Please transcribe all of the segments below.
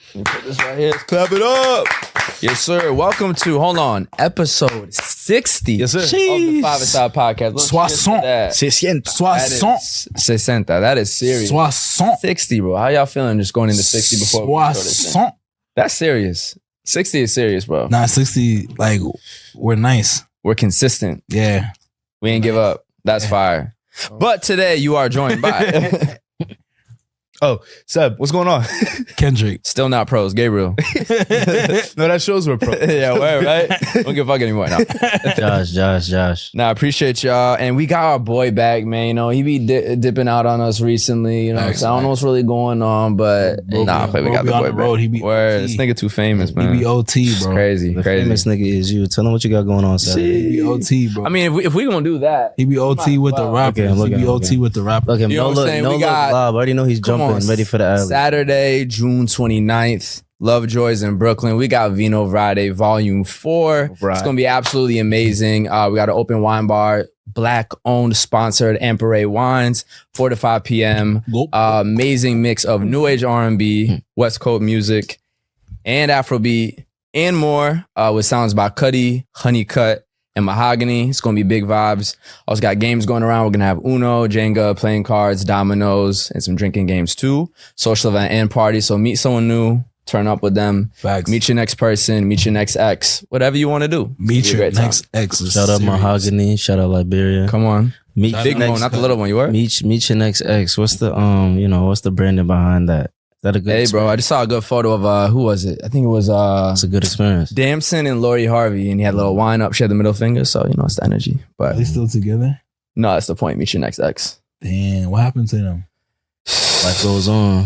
Let me put this right here. Let's clap it up. Yes, sir. Welcome to, episode 60 yes, sir. of the 5ASIDE podcast. Soixante. That is serious. 60, bro. How y'all feeling just going into 60 before we start this thing? That's serious. 60 is serious, bro. Nah, 60, like, we're nice. We're consistent. Yeah. We ain't give up. That's fire. But today you are joined by... Oh, Seb, what's going on? Kendrick. Still not pros. Gabriel. No, that shows we're pros. Yeah, word, right? Don't give a fuck anymore now. Josh. Nah, I appreciate y'all. And we got our boy back, man. You know, he be dipping out on us recently. You know, so I don't know what's really going on, but we got the boy back. He be word, this nigga too famous, man. He be OT, bro. It's crazy. The famous nigga is you. Tell him what you got going on, Seb. He be OT, bro. I mean, if we gonna do that, he be OT with the rappers. He be OT with the rappers. Look him, You know what I'm saying? no We look got- Bob. I already know he's jumping, ready for the alley. Saturday, June 29th. Lovejoy's in Brooklyn. We got Vino Vrade Volume 4. Right. It's going to be absolutely amazing. We got an open wine bar, Black-owned, sponsored Empire Wines, 4 to 5 p.m. Amazing mix of New Age R&B, West Coast music, and Afrobeat, and more with sounds by Cuddy, Honeycut, and Mahogany. It's going to be big vibes. Also got games going around. We're going to have Uno, Jenga, playing cards, dominoes, and some drinking games too. Social event and party. So meet someone new, turn up with them. Facts. Meet your next person, meet your next ex, whatever you want to do. Meet It'll be a your great next time. ex. Shout out Mahogany. Shout out Liberia. Come on. Meet Big your one, not the little one. You were? Meet your next ex. What's the what's the branding behind that? Is that a good Hey, experience? bro, I just saw a good photo of, who was it? I think it was It's a good experience. Damson and Lori Harvey, and he had a little wine up. She had the middle finger, so, you know, it's the energy. Are But they still together? no, that's the point. Meet your next ex. Damn, what happened to them? Life goes on.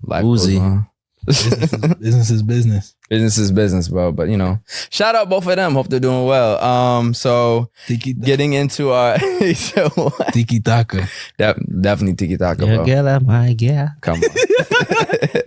Life Woozy. goes on. Business is business. Business is business, bro. But, you know, shout out both of them. Hope they're doing well. So getting into our Tiki Taka. definitely Tiki Taka, Your bro. girl, I might get. Come on.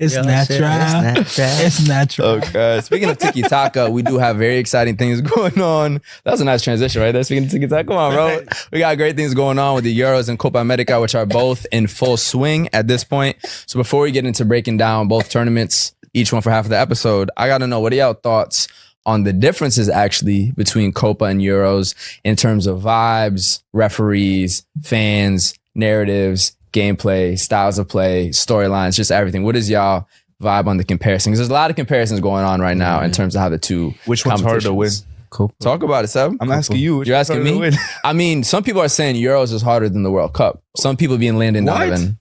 It's Yo, natural. shit, It's natural. Okay. Speaking of Tiki Taka, we do have very exciting things going on. That was a nice transition right there. Speaking of Tiki Taka, come on, bro. We got great things going on with the Euros and Copa America, which are both in full swing at this point. So before we get into breaking down both tournaments, each one for half of the episode, I got to know, what are y'all thoughts on the differences actually between Copa and Euros in terms of vibes, referees, fans, narratives, gameplay, styles of play, storylines, just everything? What is y'all vibe on the comparison? Because there's a lot of comparisons going on right now in terms of how the two Which one's harder to win? Cool. Talk about it, Seb. I'm asking you. You're asking me? I mean, some people are saying Euros is harder than the World Cup. Some people being Landon What? Donovan.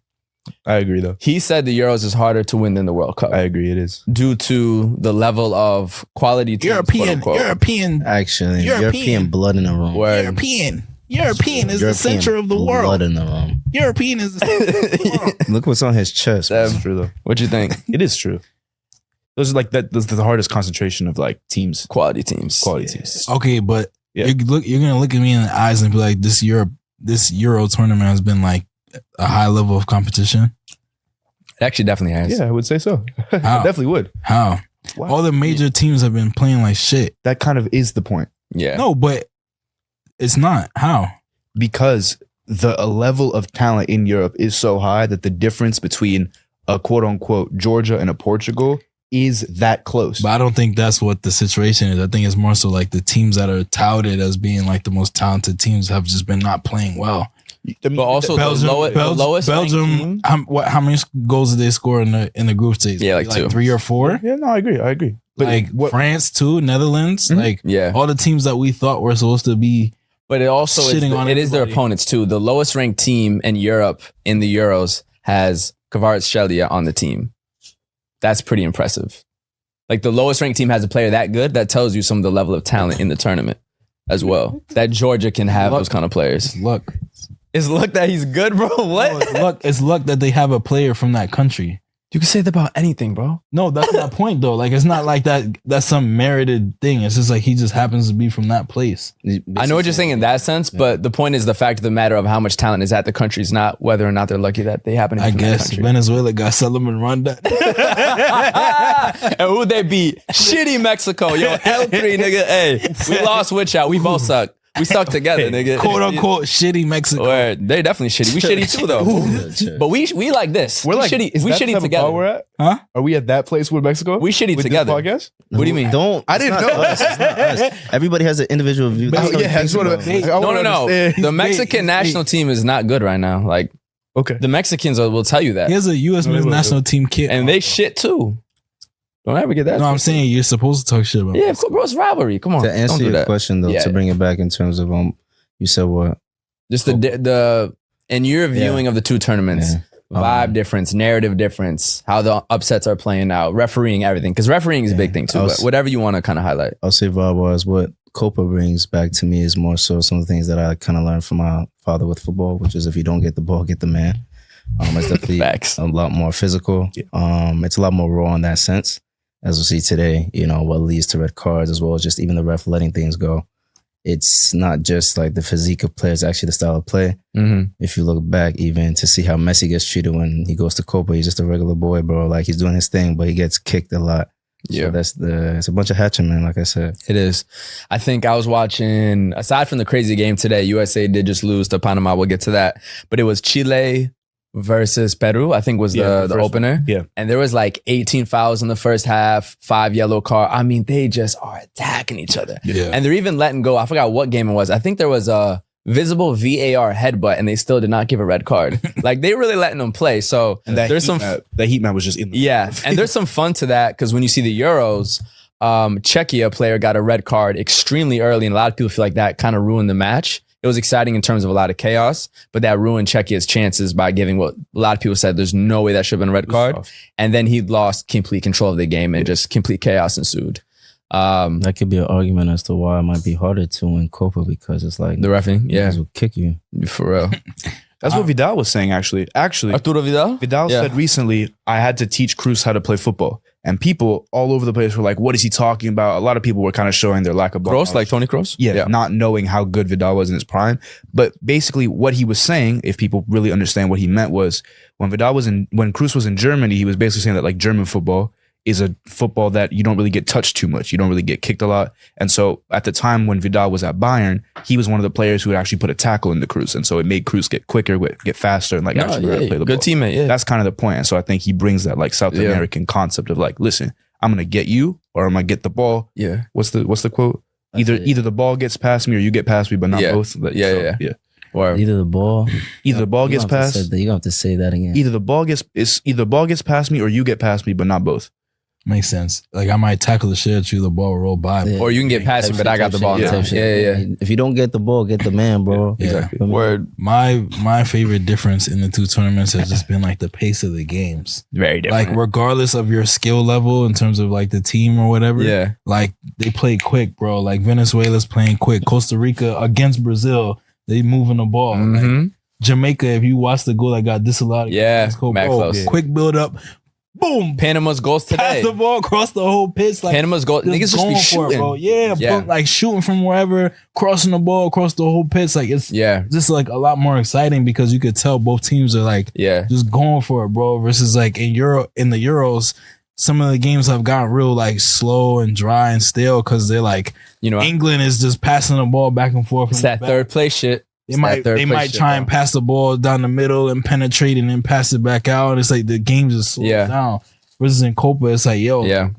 I agree, though. He said the Euros is harder to win than the World Cup I agree, it is. due to the level of quality teams, European Actually, European. European blood in the room. Word. European is the center of the Blood world. in the room. European is the center of the world. Look what's on his chest. Seb, It's true, though. what you think? It is true. Those are like that. Those are the hardest concentration of like teams, Quality teams. quality teams. Okay, but Yeah. you're gonna look at me in the eyes and be like, this Euro tournament has been like a high level of competition. It actually definitely has. Yeah, I would say so. I How? definitely would. How? Wow. All the major teams have been playing like shit. That kind of is the point, Yeah. No, but it's not. How? because the level of talent in Europe is so high that the difference between a quote unquote Georgia and a Portugal is that close. But I don't think that's what the situation is. I think it's more so like the teams that are touted as being like the most talented teams have just been not playing well. I mean, But also the lowest ranked team. How many goals did they score in the group stage? Yeah, like 2. 3 or 4. yeah, no, I agree. But Like what? France too, Netherlands, Mhm. like Yeah. all the teams that we thought were supposed to be. But it also Shitting on it is their everybody. opponents too. The lowest ranked team in Europe in the Euros has Kvaratskhelia on the team. That's pretty impressive. Like the lowest ranked team has a player that good. That tells you some of the level of talent in the tournament as well. That Georgia can have those kind of players. It's luck. It's luck that he's good, bro. What? No, it's luck. It's luck that they have a player from that country. You can say that about anything, bro. No, that's my point though. Like it's not like that. That's some merited thing. It's just like he just happens to be from that place. I know what you're saying in that sense, but the point is the fact of the matter of how much talent is at the country's not whether or not they're lucky that they happen to be I from that guess country. Venezuela got Solomon Ronda. And who they beat? Shitty Mexico. Yo, L3, nigga. Hey, we lost with y'all. We both suck. We stuck together, nigga. Quote unquote shitty Mexico. Word. They definitely shitty. We shitty too, though. But we like this. We're like, shitty. is We that the shitty type of together. pod we're at? Huh? Are we at that place with Mexico? We shitty with together. This podcast? What do you mean? Don't. I didn't it's know. not us, it's not us. Everybody has an individual view. But That's what yeah, I'm I just wanna- thinking I about. wanna No. understand. The Mexican national team is not good right now. Like Okay. the Mexicans will tell you that, He has a U.S. men's national team kit. and they shit too. Don't ever get that. No, I'm saying you're supposed to talk shit about. Yeah, of course, bro. It's rivalry. Come on. To Don't answer do your that. question though, Yeah. to bring it back in terms of you said what? Just the in your viewing of the two tournaments, Yeah. vibe difference, narrative difference, how the upsets are playing out, refereeing everything. Because refereeing is a big thing too. But whatever you want to kind of highlight. I'll say vibe-wise, what Copa brings back to me is more so some of the things that I kind of learned from my father with football, which is if you don't get the ball, get the man. It's definitely Facts. a lot more physical. It's a lot more raw in that sense. As we see today, what leads to red cards as well as just even the ref letting things go. It's not just like the physique of players, actually the style of play. Mm-hmm. If you look back even to see how Messi gets treated when he goes to Copa, he's just a regular boy, bro. Like he's doing his thing, but he gets kicked a lot. Yeah. So it's a bunch of hatching, man, like I said. It is. I think I was watching, aside from the crazy game today, USA did just lose to Panama. We'll get to that. But it was Chile versus Peru, I think was the opener. Yeah. And there was like 18 fouls in the first half, 5 yellow cards. I mean, they just are attacking each other. Yeah. And they're even letting go. I forgot what game it was. I think there was a visible VAR headbutt and they still did not give a red card. Like they really letting them play. So And there's some... that heat map was just in the Yeah, and there's some fun to that because when you see the Euros, Czechia player got a red card extremely early, and a lot of people feel like that kind of ruined the match. It was exciting in terms of a lot of chaos, but that ruined Czechia's chances by giving what a lot of people said there's no way that should have been a red card. And then he lost complete control of the game and just complete chaos ensued. That could be an argument as to why it might be harder to win Copa because it's like The reffing, yeah, will kick you. for real. That's what Vidal was saying, actually. Arturo Vidal? Vidal Yeah. said recently, I had to teach Cruz how to play football. And people all over the place were like, what is he talking about? A lot of people were kind of showing their lack of ball Kroos, knowledge. like Tony Kroos? Yeah, not knowing how good Vidal was in his prime. But basically what he was saying, if people really understand what he meant, was when Cruz was in Germany, he was basically saying that like German football is a football that you don't really get touched too much. You don't really get kicked a lot. And so at the time when Vidal was at Bayern, he was one of the players who would actually put a tackle into Cruz. And so it made Cruz get quicker, get faster, and like actually learn to play the good ball. teammate, yeah. That's kind of the point. And so I think he brings that like South American concept of like, listen, I'm going to get you or I'm going to get the ball. Yeah. What's the quote? Either the ball gets past me or you get past me, but not both. But, Yeah. Or Either the ball gets past. You're gonna have to say that again. Either the ball gets past me or you get past me, but not both. Makes sense. Like I might tackle the shit at you, the ball will roll by. Yeah. or you can get past me, but I got the ball now. Type shit. Yeah. If you don't get the ball, get the man, bro. Yeah. Exactly. Word. My favorite difference in the two tournaments has just been like the pace of the games. Very different. Like regardless of your skill level in terms of like the team or whatever. Yeah. Like they play quick, bro. Like Venezuela's playing quick. Costa Rica against Brazil, they moving the ball. Like, Mhm. Jamaica, if you watch the goal that got disallowed, Yeah, mad close. quick build up, boom, Panama's goals pass today. the ball across the whole pitch. Like Panama's goal. Niggas just be going for it, shooting. bro. Yeah, Yeah. But like shooting from wherever, crossing the ball across the whole pitch. Like it's Yeah. just like a lot more exciting because you could tell both teams are like Yeah. just going for it, bro. Versus like in the Euros, some of the games have gotten real like slow and dry and stale because they're like You know, England is just passing the ball back and forth. it's from the that back. third place shit. They It's might that third they place might shit, try bro. and pass the ball down the middle and penetrate and then pass it back out. And it's like the game just slows Yeah. down. Versus in Copa, it's like, yo, Yeah.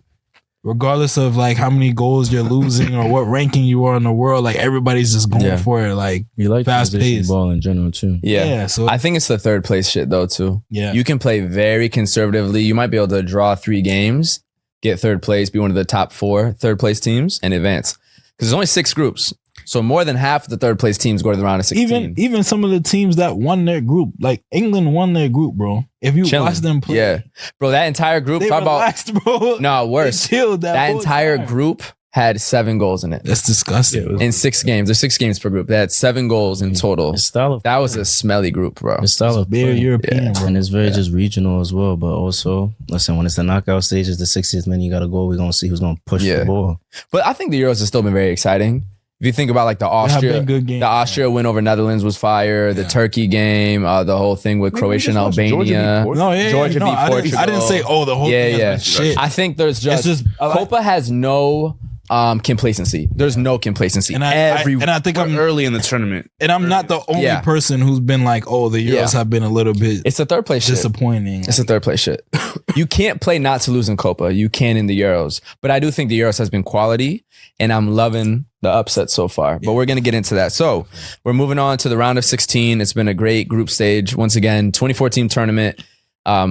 regardless of like how many goals you're losing or what ranking you are in the world, like everybody's just going Yeah. for it. Like You like Fast transition pace. ball in general too. Yeah. so I think it's the third place shit though too. yeah. You can play very conservatively. You might be able to draw 3 games, get third place, be one of the top 4 third place teams, and advance. Because there's only 6 groups. So more than half of the third place teams go to the round of 16. even some of the teams that won their group, like England won their group, bro. If you Chilling. watch them play, Yeah. Bro, that entire group, they talk about relaxed, bro. no worse. They chilled That whole entire time. group had 7 goals in it. That's disgusting. In 6 games. There's 6 games per group. They had 7 goals in total. It's style of That was a smelly group, bro. it's style of Very play. European, bro. And it's very just regional as well. But also, listen, when it's the knockout stages, the 60th minute, you got to go. We're going to see who's going to push Yeah. the ball. But I think the Euros have still been very exciting. If you think about like the They have Austria, been good games. the Austria win over Netherlands was fire. The Turkey game, the whole thing with Croatia and Albania. No, yeah, Georgia no, beat I didn't Portugal. say, oh, the whole thing has been shit. I think there's just just- I like- Copa has no Complacency. There's no complacency. And I think I'm early in the tournament. And I'm not the only person who's been like, oh, the Euros have been a little bit it's a third place disappointing. It's a third place shit. You can't play not to lose in Copa. You can in the Euros. But I do think the Euros has been quality, and I'm loving the upset so far. But we're going to get into that. So we're moving on to the round of 16. It's been a great group stage. Once again, 24-team tournament.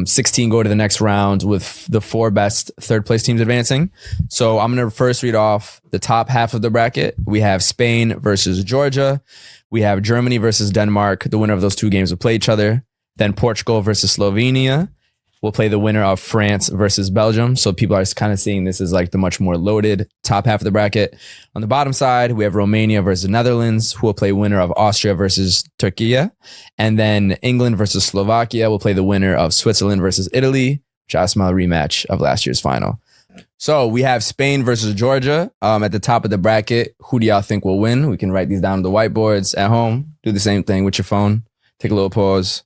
16 go to the next round with the 4 best third place teams advancing. So I'm going to first read off the top half of the bracket. We have Spain versus Georgia. We have Germany versus Denmark. The winner of those 2 games will play each other. Then Portugal versus Slovenia. We'll play the winner of France versus Belgium. So people are kind of seeing this as like the much more loaded top half of the bracket. On the bottom side, we have Romania versus Netherlands, who will play winner of Austria versus Turkey. And then England versus Slovakia will play the winner of Switzerland versus Italy, which I smell a rematch of last year's final. So we have Spain versus Georgia at the top of the bracket. Who do y'all think will win? We can write these down on the whiteboards at home. Do the same thing with your phone. Take a little pause.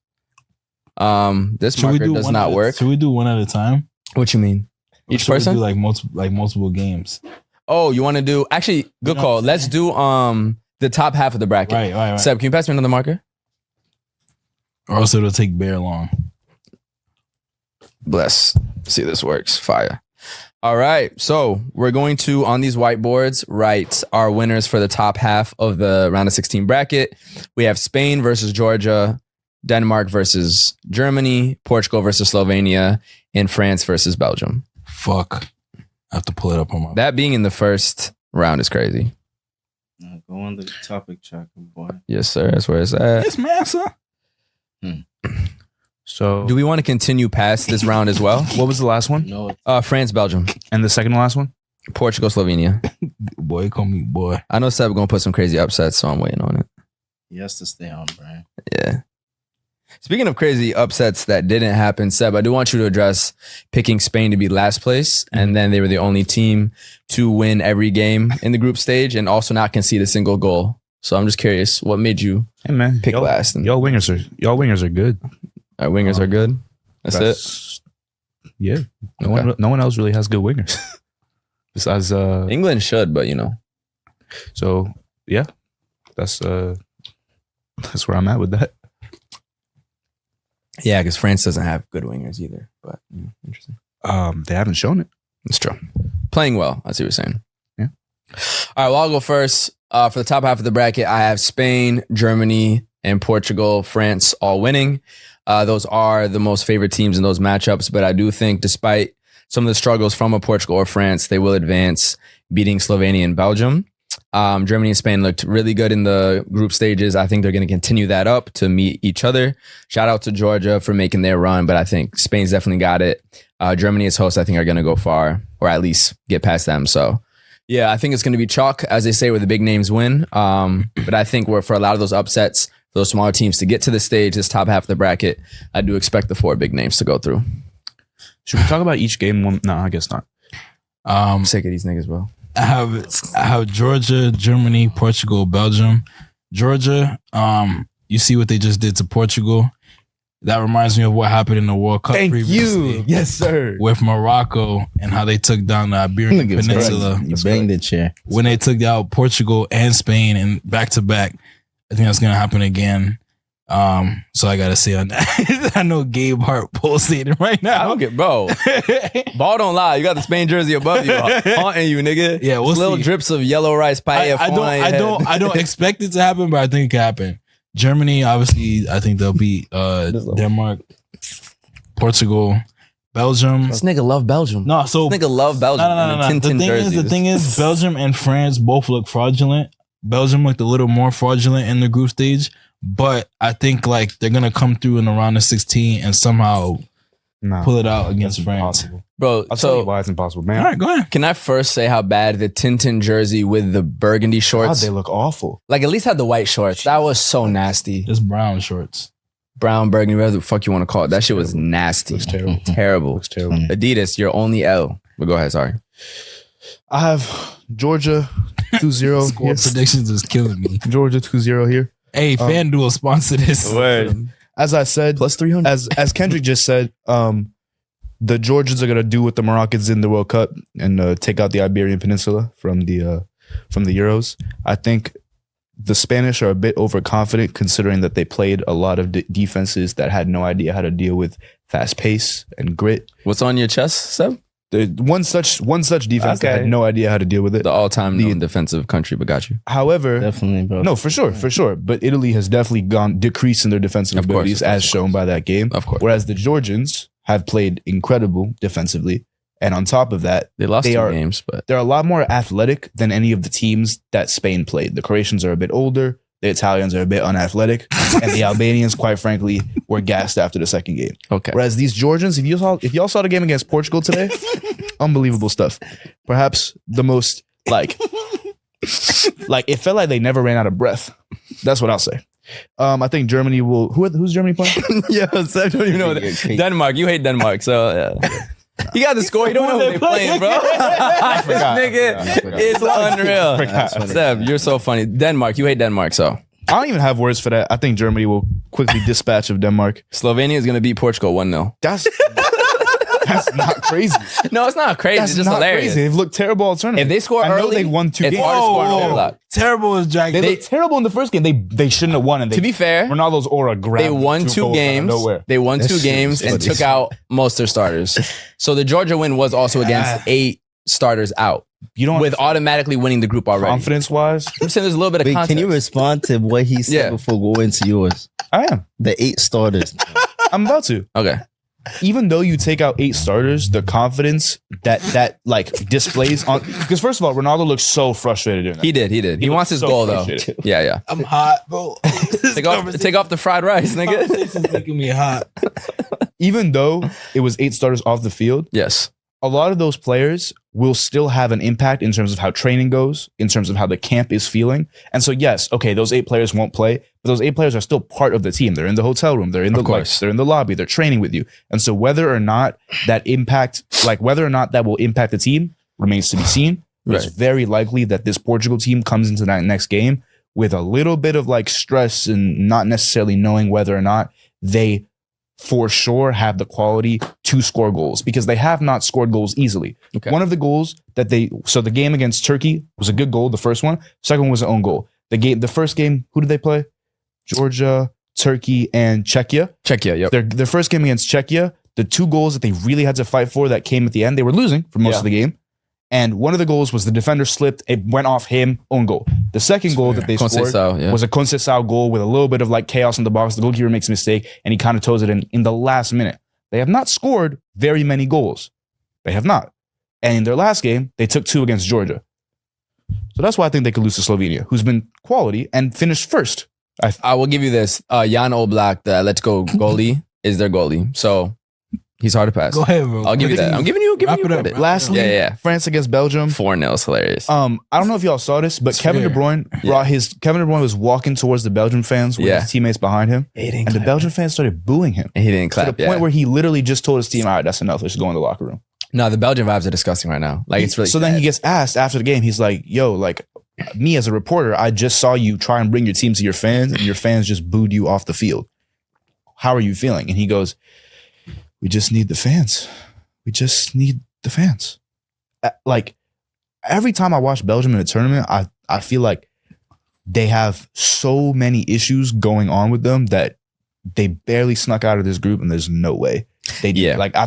This marker does not work. Should we do one at a time? What you mean? Each person? We do like multiple games. Oh, you want to do? Actually, good call. Let's do the top half of the bracket. Right. Seb, can you pass me another marker? Or else it'll take bare long. Bless. See, this works. Fire. All right. So we're going to, on these whiteboards, write our winners for the top half of the round of 16 bracket. We have Spain versus Georgia, Denmark versus Germany, Portugal versus Slovenia, and France versus Belgium. Fuck. I have to pull it up on my... That being in the first round is crazy. Go on the topic tracker, boy. Yes, sir. That's where it's at. Yes, massa. So Do we want to continue past this round as well? what was the last one? No, France, Belgium. And the second to last one? Portugal, Slovenia. Boy, call me boy. I know Seb going to put some crazy upsets, so I'm waiting on it. he has to stay on, Brian. Yeah. Speaking of crazy upsets that didn't happen, Seb, I do want you to address picking Spain to be last place, and then they were the only team to win every game in the group stage and also not concede a single goal. So I'm just curious, what made you pick last? And Y'all wingers are good. our wingers are good. That's it. Yeah. Okay. No one else really has good wingers. Besides England should, but you know. So yeah. That's where I'm at with that. Yeah, because France doesn't have good wingers either. But interesting. They haven't shown it. It's true. Playing well, I see what you're saying. Yeah. All right, well, I'll go first. For the top half of the bracket, I have Spain, Germany, and Portugal, France all winning. Those are the most favorite teams in those matchups. But I do think despite some of the struggles from a Portugal or France, they will advance, beating Slovenia and Belgium. Germany and Spain looked really good in the group stages. I think they're going to continue that up to meet each other. Shout out to Georgia for making their run, but I think Spain's definitely got it. Germany as hosts, I think, are going to go far, or at least get past them. So, yeah, I think it's going to be chalk, as they say, where the big names win. But I think for a lot of those upsets, those smaller teams to get to the stage, this top half of the bracket, I do expect the 4 big names to go through. Should we talk about each game? No, I guess not. I'm sick of these niggas, bro. I have Georgia, Germany, Portugal, Belgium. Georgia, you see what they just did to Portugal. That reminds me of what happened in the World Cup previously. Yes, sir. With Morocco and how they took down the Iberian Peninsula. You banged the chair. When they took out Portugal and Spain and back to back. I think that's going to happen again. So I got to say on that. I know Gabe Hart pulsating right now. I don't get, bro. Ball don't lie. You got the Spain jersey above you, haunting you, nigga. Yeah, we'll little see. drips of yellow rice paella. I don't expect it to happen, but I think it can happen. Germany, obviously, I think they'll beat Denmark, Portugal, Belgium. This nigga love Belgium. No, so this nigga love Belgium. No. The thing is, Belgium and France both look fraudulent. Belgium looked a little more fraudulent in the group stage, but I think like they're gonna come through in the round of 16 and somehow pull it out against France. Impossible. Bro, I'll tell you why it's impossible, man. All right, go ahead. Can I first say how bad the Tintin jersey with the burgundy God, shorts? they look awful. Like, at least had the white shorts. That was so nasty. Just brown shorts. Brown, burgundy, whatever the fuck you want to call it. That shit was nasty. Looks terrible. Terrible. Looks terrible. Adidas, your only L. But go ahead, sorry. I have Georgia 2-0. Score Yes. predictions is killing me. Georgia 2-0 here. Hey, FanDuel sponsor this. Word. As I said, Plus 300. as Kendrick just said, the Georgians are gonna do what the Moroccans did in the World Cup and take out the Iberian Peninsula from the Euros. I think the Spanish are a bit overconfident considering that they played a lot of defenses that had no idea how to deal with fast pace and grit. What's on your chest, Seb? One such defense that had no idea how to deal with it. The all-time known defensive country, but got you. However, Definitely, bro. no, for sure. But Italy has definitely decreased in their defensive abilities as shown by that game. Of course. Whereas the Georgians have played incredible defensively. And on top of that, they lost 2 games, but they're a lot more athletic than any of the teams that Spain played. The Croatians are a bit older, the Italians are a bit unathletic, and the Albanians, quite frankly, were gassed after the second game. Okay. Whereas these Georgians, if y'all saw the game against Portugal today, unbelievable stuff. Perhaps the most like it felt like they never ran out of breath. That's what I'll say. I think Germany will. Who's Germany playing? Yeah, Seb don't even know Denmark. You hate Denmark, so yeah. You got the score. You don't know who they're playing, bro. I forgot. This nigga is unreal. Seb, you're so funny. Denmark. You hate Denmark, so. I don't even have words for that. I think Germany will quickly dispatch of Denmark. Slovenia is going to beat Portugal 1-0. That's not crazy. No, it's not crazy. That's it's just not hilarious. crazy. They've looked terrible all tournament. If they score I know early, they won 2 it's games. hard to score an overlap. Terrible as Jack. They looked terrible in the first game. They shouldn't have won. And To be fair, Ronaldo's aura grabbed. they won 2 goals out of games. nowhere. They won That 2 shit games is and funny. took out most their starters. So the Georgia win was also against 8 starters out, You don't with automatically winning the group already. confidence wise. I'm saying there's a little bit of Wait, context. can you respond to what he said Yeah. before going to yours? I am. The 8 starters. I'm about to. Okay. Even though you take out 8 starters, the confidence that like displays on, because first of all, Ronaldo looks so frustrated doing that. He did. He looked wants his so goal, though. frustrated. Yeah. I'm hot, bro. Take off the fried rice, nigga. This is making me hot. Even though it was 8 starters off the field, Yes. a lot of those players will still have an impact in terms of how training goes, in terms of how the camp is feeling. And so, yes, okay, those 8 players won't play, but those 8 players are still part of the team. They're in the hotel room. They're in the course. they're in the lobby. They're training with you. And so, whether or not that will impact the team remains to be seen. But It's Right. very likely that this Portugal team comes into that next game with a little bit of like stress and not necessarily knowing whether or not they for sure have the quality to score goals, because they have not scored goals easily. Okay. One of the goals that the game against Turkey was a good goal, the first one. Second one was an own goal. The first game, who did they play? Georgia, Turkey, and Czechia. Czechia, yep. Their first game against Czechia, the 2 goals that they really had to fight for that came at the end, they were losing for most of the game. And one of the goals was the defender slipped, it went off him, own goal. The second goal that they scored Conceição, yeah. was a Conceição goal with a little bit of like chaos in the box. The goalkeeper makes a mistake and he kind of toes it in the last minute. They have not scored very many goals. They have not. And in their last game, they took 2 against Georgia. So that's why I think they could lose to Slovenia, who's been quality and finished first. I will give you this. Jan Oblak, the Let's Go goalie, is their goalie. So he's hard to pass. Go ahead, bro. I'll give you that. I'm giving you Wrap it up, credit. wrap it Lastly, Yeah. France against Belgium. 4-0 is hilarious. I don't know if y'all saw this, but Kevin De Bruyne Kevin De Bruyne was walking towards the Belgian fans with his teammates behind him, and the Belgian fans started booing him And he didn't to clap. the point where he literally just told his team, "All right, that's enough. Let's go in the locker room." No, the Belgian vibes are disgusting right now. Like it's really So then sad. he gets asked after the game. He's like, "Yo, like me as a reporter, I just saw you try and bring your team to your fans, and your fans just booed you off the field. How are you feeling?" And he goes, "We just need the fans. We just need the fans." Like every time I watch Belgium in a tournament, I feel like they have so many issues going on with them that they barely snuck out of this group, and there's no way they did. Yeah. Like I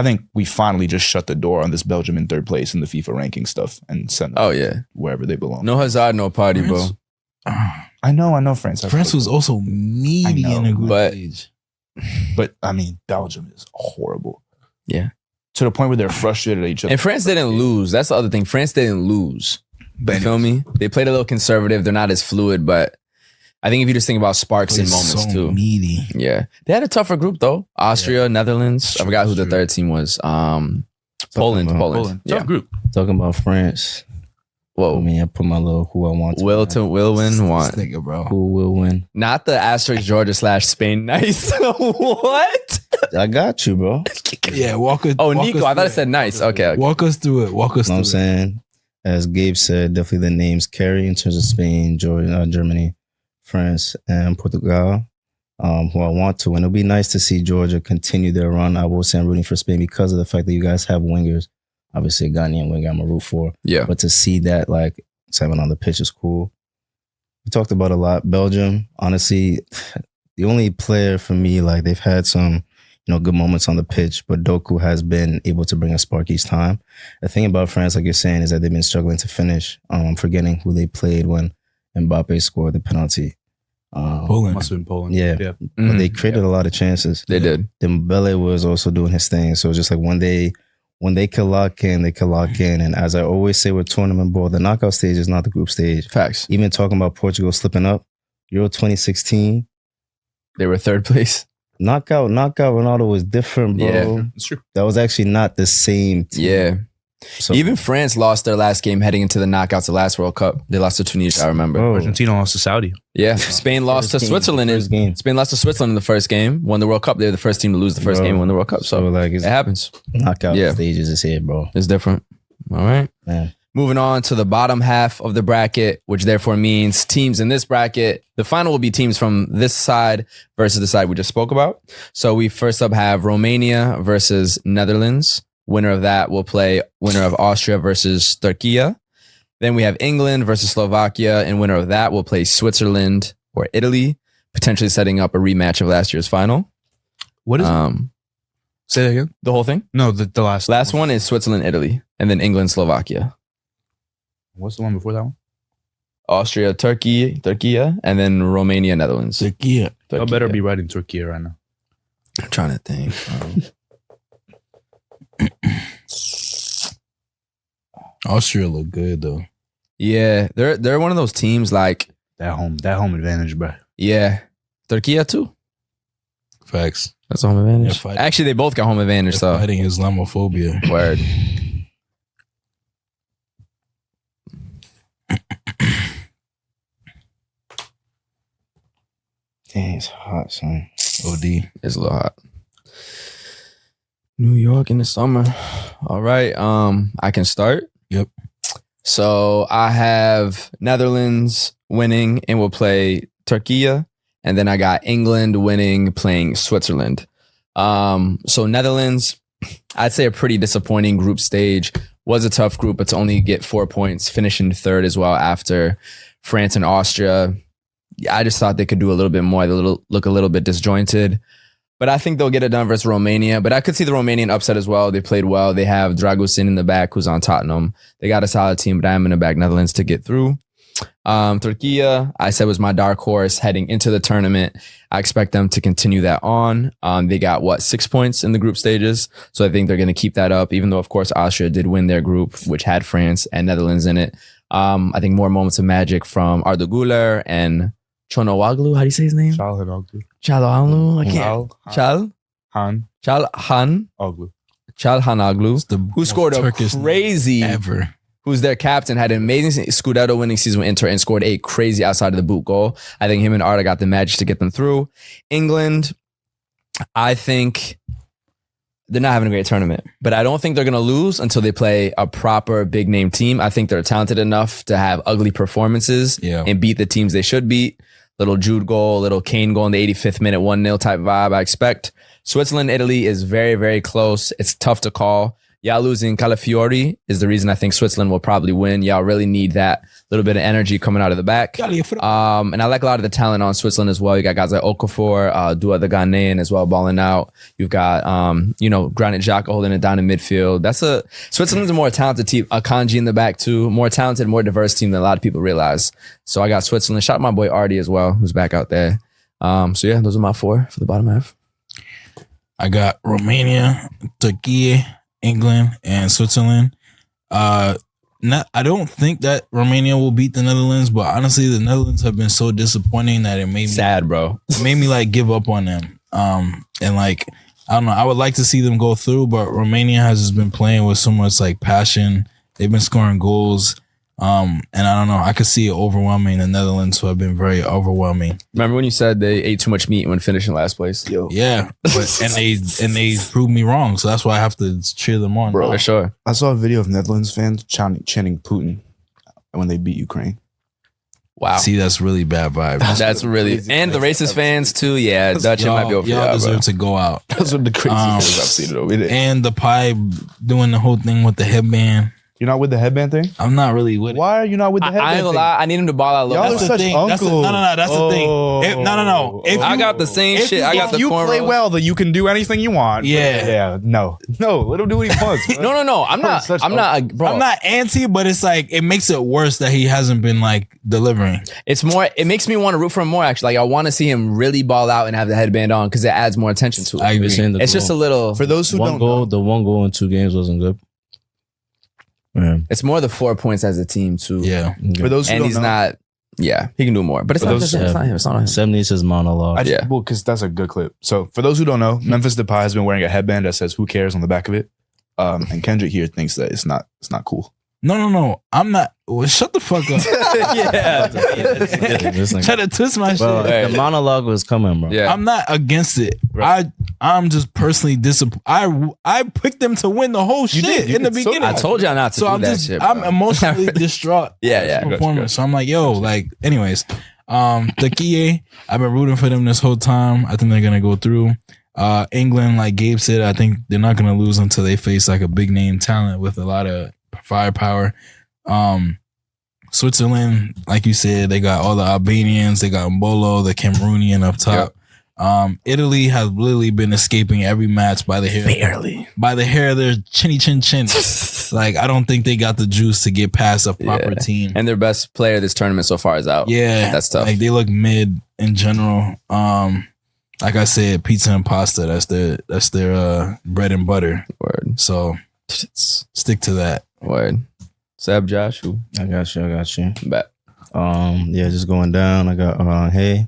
think we finally just shut the door on this Belgium in 3rd place in the FIFA ranking stuff and sent them Oh yeah. wherever they belong. No Hazard, no party, bro. I know, France. France was also meaty I know, in the group but- stage. But I mean, Belgium is horrible. Yeah. To the point where they're frustrated at each other. And France didn't lose. That's the other thing. France didn't lose. But You feel me? They played a little conservative. They're not as fluid, but I think if you just think about sparks and moments so too. meaty. Yeah. They had a tougher group though. Austria, Netherlands. I forgot who the 3rd team was. Poland. Poland. Yeah. Tough group. Talking about France. I Whoa. mean, I put my little who I want. Will win one. This nigga, bro. Who will win? Not the asterisk Georgia / Spain. Nice. What? I got you, bro. Yeah, walk us. Oh, walk Nico. us I thought through it said nice. Okay. Walk us through it. Walk us You know through what I'm it. saying? As Gabe said, definitely the names carry in terms of Spain, Germany, France, and Portugal. who I want to. And it'll be nice to see Georgia continue their run. I will say I'm rooting for Spain because of the fact that you guys have wingers. Obviously, a Ghanaian winger I'm a root for. Yeah. But to see that, like, 7 on the pitch is cool. We talked about a lot. Belgium, honestly, the only player for me, like, they've had some, good moments on the pitch, but Doku has been able to bring a spark each time. The thing about France, like you're saying, is that they've been struggling to finish. I'm forgetting who they played when Mbappe scored the penalty. Poland. Must have been Poland. Yeah. But they created a lot of chances. They did. Dembele was also doing his thing. So it's just like when they can lock in, they can lock in. And as I always say with tournament ball, the knockout stage is not the group stage. Facts. Even talking about Portugal slipping up, Euro 2016, They were third place. knockout Ronaldo was different, bro. Yeah. It's true. That was actually not the same team. Yeah. So, Even France lost their last game heading into the knockouts of the last World Cup. They lost to Tunisia, I remember. Bro. Argentina lost to Saudi. Yeah. Spain lost to First game, Switzerland. first game. Spain lost to Switzerland in the first game. Won the World Cup. They were the first team to lose the first Bro. game and win the World Cup. So So like it it's happens. knockout Yeah. stages is here, bro. It's different. All right. Man. Moving on to the bottom half of the bracket, which therefore means teams in this bracket. The final will be teams from this side versus the side we just spoke about. So we first up have Romania versus Netherlands. Winner of that will play winner of Austria versus Turkey. Then we have England versus Slovakia, and winner of that will play Switzerland or Italy, potentially setting up a rematch of last year's final. What is it? Say that again? The whole thing. No, the last One is Switzerland, Italy, and then England, Slovakia. What's the one before that one? Austria, Turkey, and then Romania, Netherlands. Turkey. I Turkey. better be right in Turkey right now. I'm trying to think. Austria look good though. Yeah, they're one of those teams like, That home advantage, bro. yeah, Turkey too. Facts. That's a home advantage. Yeah, fight. Actually, they both got home advantage. They're So fighting Islamophobia. word. Dang, it's hot, son. OD. It's a little hot. New York in the summer. All right. I can start. Yep. So I have Netherlands winning and will play Turkey. And then I got England winning, playing Switzerland. So Netherlands, I'd say a pretty disappointing group stage. Was a tough group, but to only get 4 points, finishing third as well after France and Austria. I just thought they could do a little bit more. They look a little bit disjointed. But I think they'll get it done versus Romania. But I could see the Romanian upset as well. They played well. They have Dragusin in the back, who's on Tottenham. They got a solid team, but I am in the back Netherlands to get through. Turkey, I said, was my dark horse heading into the tournament. I expect them to continue that on. They got 6 points in the group stages. So I think they're going to keep that up, even though, of course, Austria did win their group, which had France and Netherlands in it. I think more moments of magic from Arda Güler and Chonowaglu. How do you say his name? Çalhanoğlu. Çalhanoğlu. I can't. Çalhanoğlu, who scored a Turkish crazy, ever. who's their captain, had an amazing Scudetto winning season with Inter and scored a crazy outside of the boot goal. I think him and Arda got the magic to get them through. England, I think they're not having a great tournament, but I don't think they're going to lose until they play a proper big name team. I think they're talented enough to have ugly performances and beat the teams they should beat. Little Jude goal, little Kane goal in the 85th minute, 1-0 type vibe, I expect. Switzerland, Italy is very, very close. It's tough to call. Y'all losing Calafiori is the reason I think Switzerland will probably win. Y'all really need that little bit of energy coming out of the back. And I like a lot of the talent on Switzerland as well. You got guys like Okafor, Dua the Ghanaian as well, balling out. You've got, Granit Xhaka holding it down in midfield. Switzerland's a more talented team. Akanji in the back too. More talented, more diverse team than a lot of people realize. So I got Switzerland. Shout out my boy Artie as well, who's back out there. So yeah, those are my 4 for the bottom half. I got Romania, Turkey, England, and Switzerland. I don't think that Romania will beat the Netherlands, but honestly, the Netherlands have been so disappointing that it made me sad, bro. It made me like give up on them. And like, I don't know, I would like to see them go through, but Romania has just been playing with so much like passion. They've been scoring goals. And I don't know, I could see it overwhelming the Netherlands, who have been very overwhelming. Remember when you said they ate too much meat when finishing last place? Yo. Yeah, but and they proved me wrong, so that's why I have to cheer them on. Bro, for sure. I saw a video of Netherlands fans chanting Putin when they beat Ukraine. Wow. See, that's really bad vibes. That's really, and the racist fans too. Yeah, Dutch it might be over. Y'all deserve to go out. Those are the craziest things I've seen it over there. And the pie doing the whole thing with the headband. You're not with the headband thing? I'm not really with it. Why are you not with the headband I ain't gonna thing? lie. I need him to ball out a little. Y'all more. are such That's the, uncles. no, that's the thing. No. If I you- got the same if shit. you- I got the If you play cornrows. well, then you can do anything you want. Yeah. Yeah. No. Let him do what he wants. No. I'm not. Such I'm not. Bro, I'm not anti, but it's like it makes it worse that he hasn't been like delivering. It's more. It makes me want to root for him more. Actually, like I want to see him really ball out and have the headband on because it adds more attention to it. I agree. It's just a little. For those who don't know, The one goal in 2 games wasn't good. Yeah. It's more the 4 points as a team too. Yeah. for those who and don't he's know, not. Yeah, he can do more. But it's For not those- just him. It's not him. It's not him. 70s his monologue. Yeah. well, because that's a good clip. So for those who don't know, Memphis Depay has been wearing a headband that says "Who cares" on the back of it. And Kendrick here thinks that it's not cool. No. I'm not. Well, shut the fuck up. Yeah. Try to twist my Bro, shit. Hey. the monologue was coming, bro. Yeah. I'm not against it. Right. I'm just personally disappointed. I picked them to win the whole shit did. You in the did so beginning. I told y'all not to So do I'm that just shit. I'm bro. emotionally distraught. Yeah, by yeah. this performance. So I'm like, yo, like, anyways, Takiye, I've been rooting for them this whole time. I think they're gonna go through. England, like Gabe said, I think they're not gonna lose until they face like a big name talent with a lot of firepower. Switzerland, like you said, they got all the Albanians, they got Mbolo, the Cameroonian up top. Italy has literally been escaping every match by the hair. Barely. By the hair of their chinny chin chin. Like, I don't think they got the juice to get past a proper Yeah. team. And their best player this tournament so far is out. Yeah. That's tough. Like, they look mid in general. Like I said, pizza and pasta, that's their bread and butter. Word. So stick to that. Word. Seb, Josh, who? I got you. Bet. Yeah, just going down. I got hey,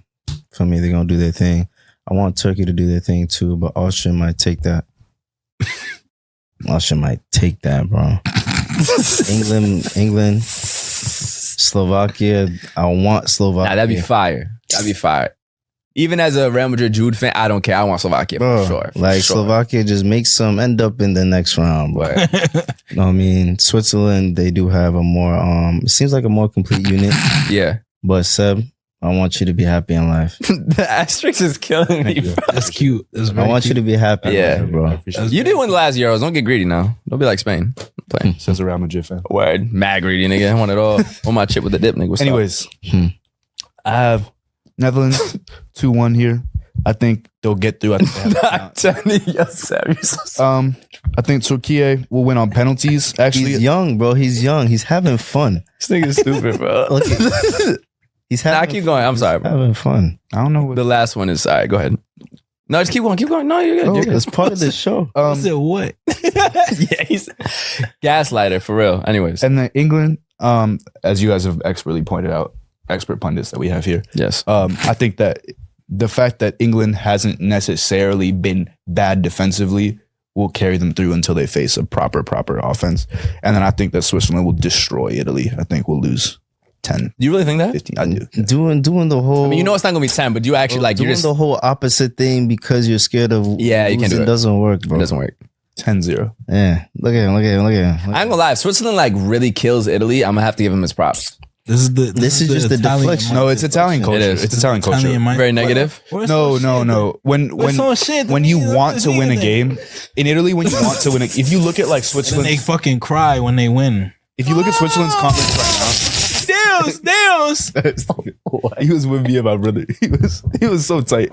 for me, they're gonna do their thing. I want Turkey to do their thing too, but Austria might take that. Austria might take that, bro. England, Slovakia. I want Slovakia. Nah, that'd be fire. That'd be fire. Even as a Real Madrid Jude fan, I don't care. I want Slovakia Bro, for sure. For like sure. Slovakia just makes some end up in the next round, bro. No, I mean Switzerland, they do have a more it seems like a more complete unit. Yeah. But Seb, I want you to be happy in life. The asterisk is killing me. Thank you. That's cute. That's I very want you to be happy, Yeah. in life, bro. You did win the last Euros. Don't get greedy now. Don't be like Spain. Playing. Says a Real Madrid fan. Word. Mad greedy, nigga. I want it all. On my chip with the dip, nigga. What's up? Anyways, Hmm. I have Netherlands 2-1 here. I think they'll get through. I think they have I'm telling you, Seb, you're so I think Turkey will win on penalties. Actually, He's young, bro. He's young. He's having fun. This nigga's stupid, bro. Look at- He's Nah, having keep going. I'm sorry, bro. having fun. I don't know what. The last one is sorry. Go ahead. No, just keep going. Keep going. No, you're good. Bro, You're good. it's part of the show. I said what? Yeah, he's gaslighter for real. Anyways. And then England, as you guys have expertly pointed out, expert pundits that we have here. Yes. I think that the fact that England hasn't necessarily been bad defensively will carry them through until they face a proper offense. And then I think that Switzerland will destroy Italy. I think we'll lose 10, Do you really think that? 15. I do. Doing the whole. I mean, you know it's not gonna be 10, but you actually like doing you're just the whole opposite thing because you're scared of. Yeah, you can't do losing it. Doesn't work, bro. it doesn't work. 10-0. Yeah, look at him. I ain't gonna lie. If Switzerland like really kills Italy, I'm gonna have to give him his props. This is just the deflection. No, it's Italian culture. It is. It's Italian culture. Very negative. No. When you want to win a game in Italy, when you want to win, if you look at like Then Switzerland, they fucking cry when they win. if you look at Switzerland's conference Deals. right now, he was with me and my brother. He was so tight.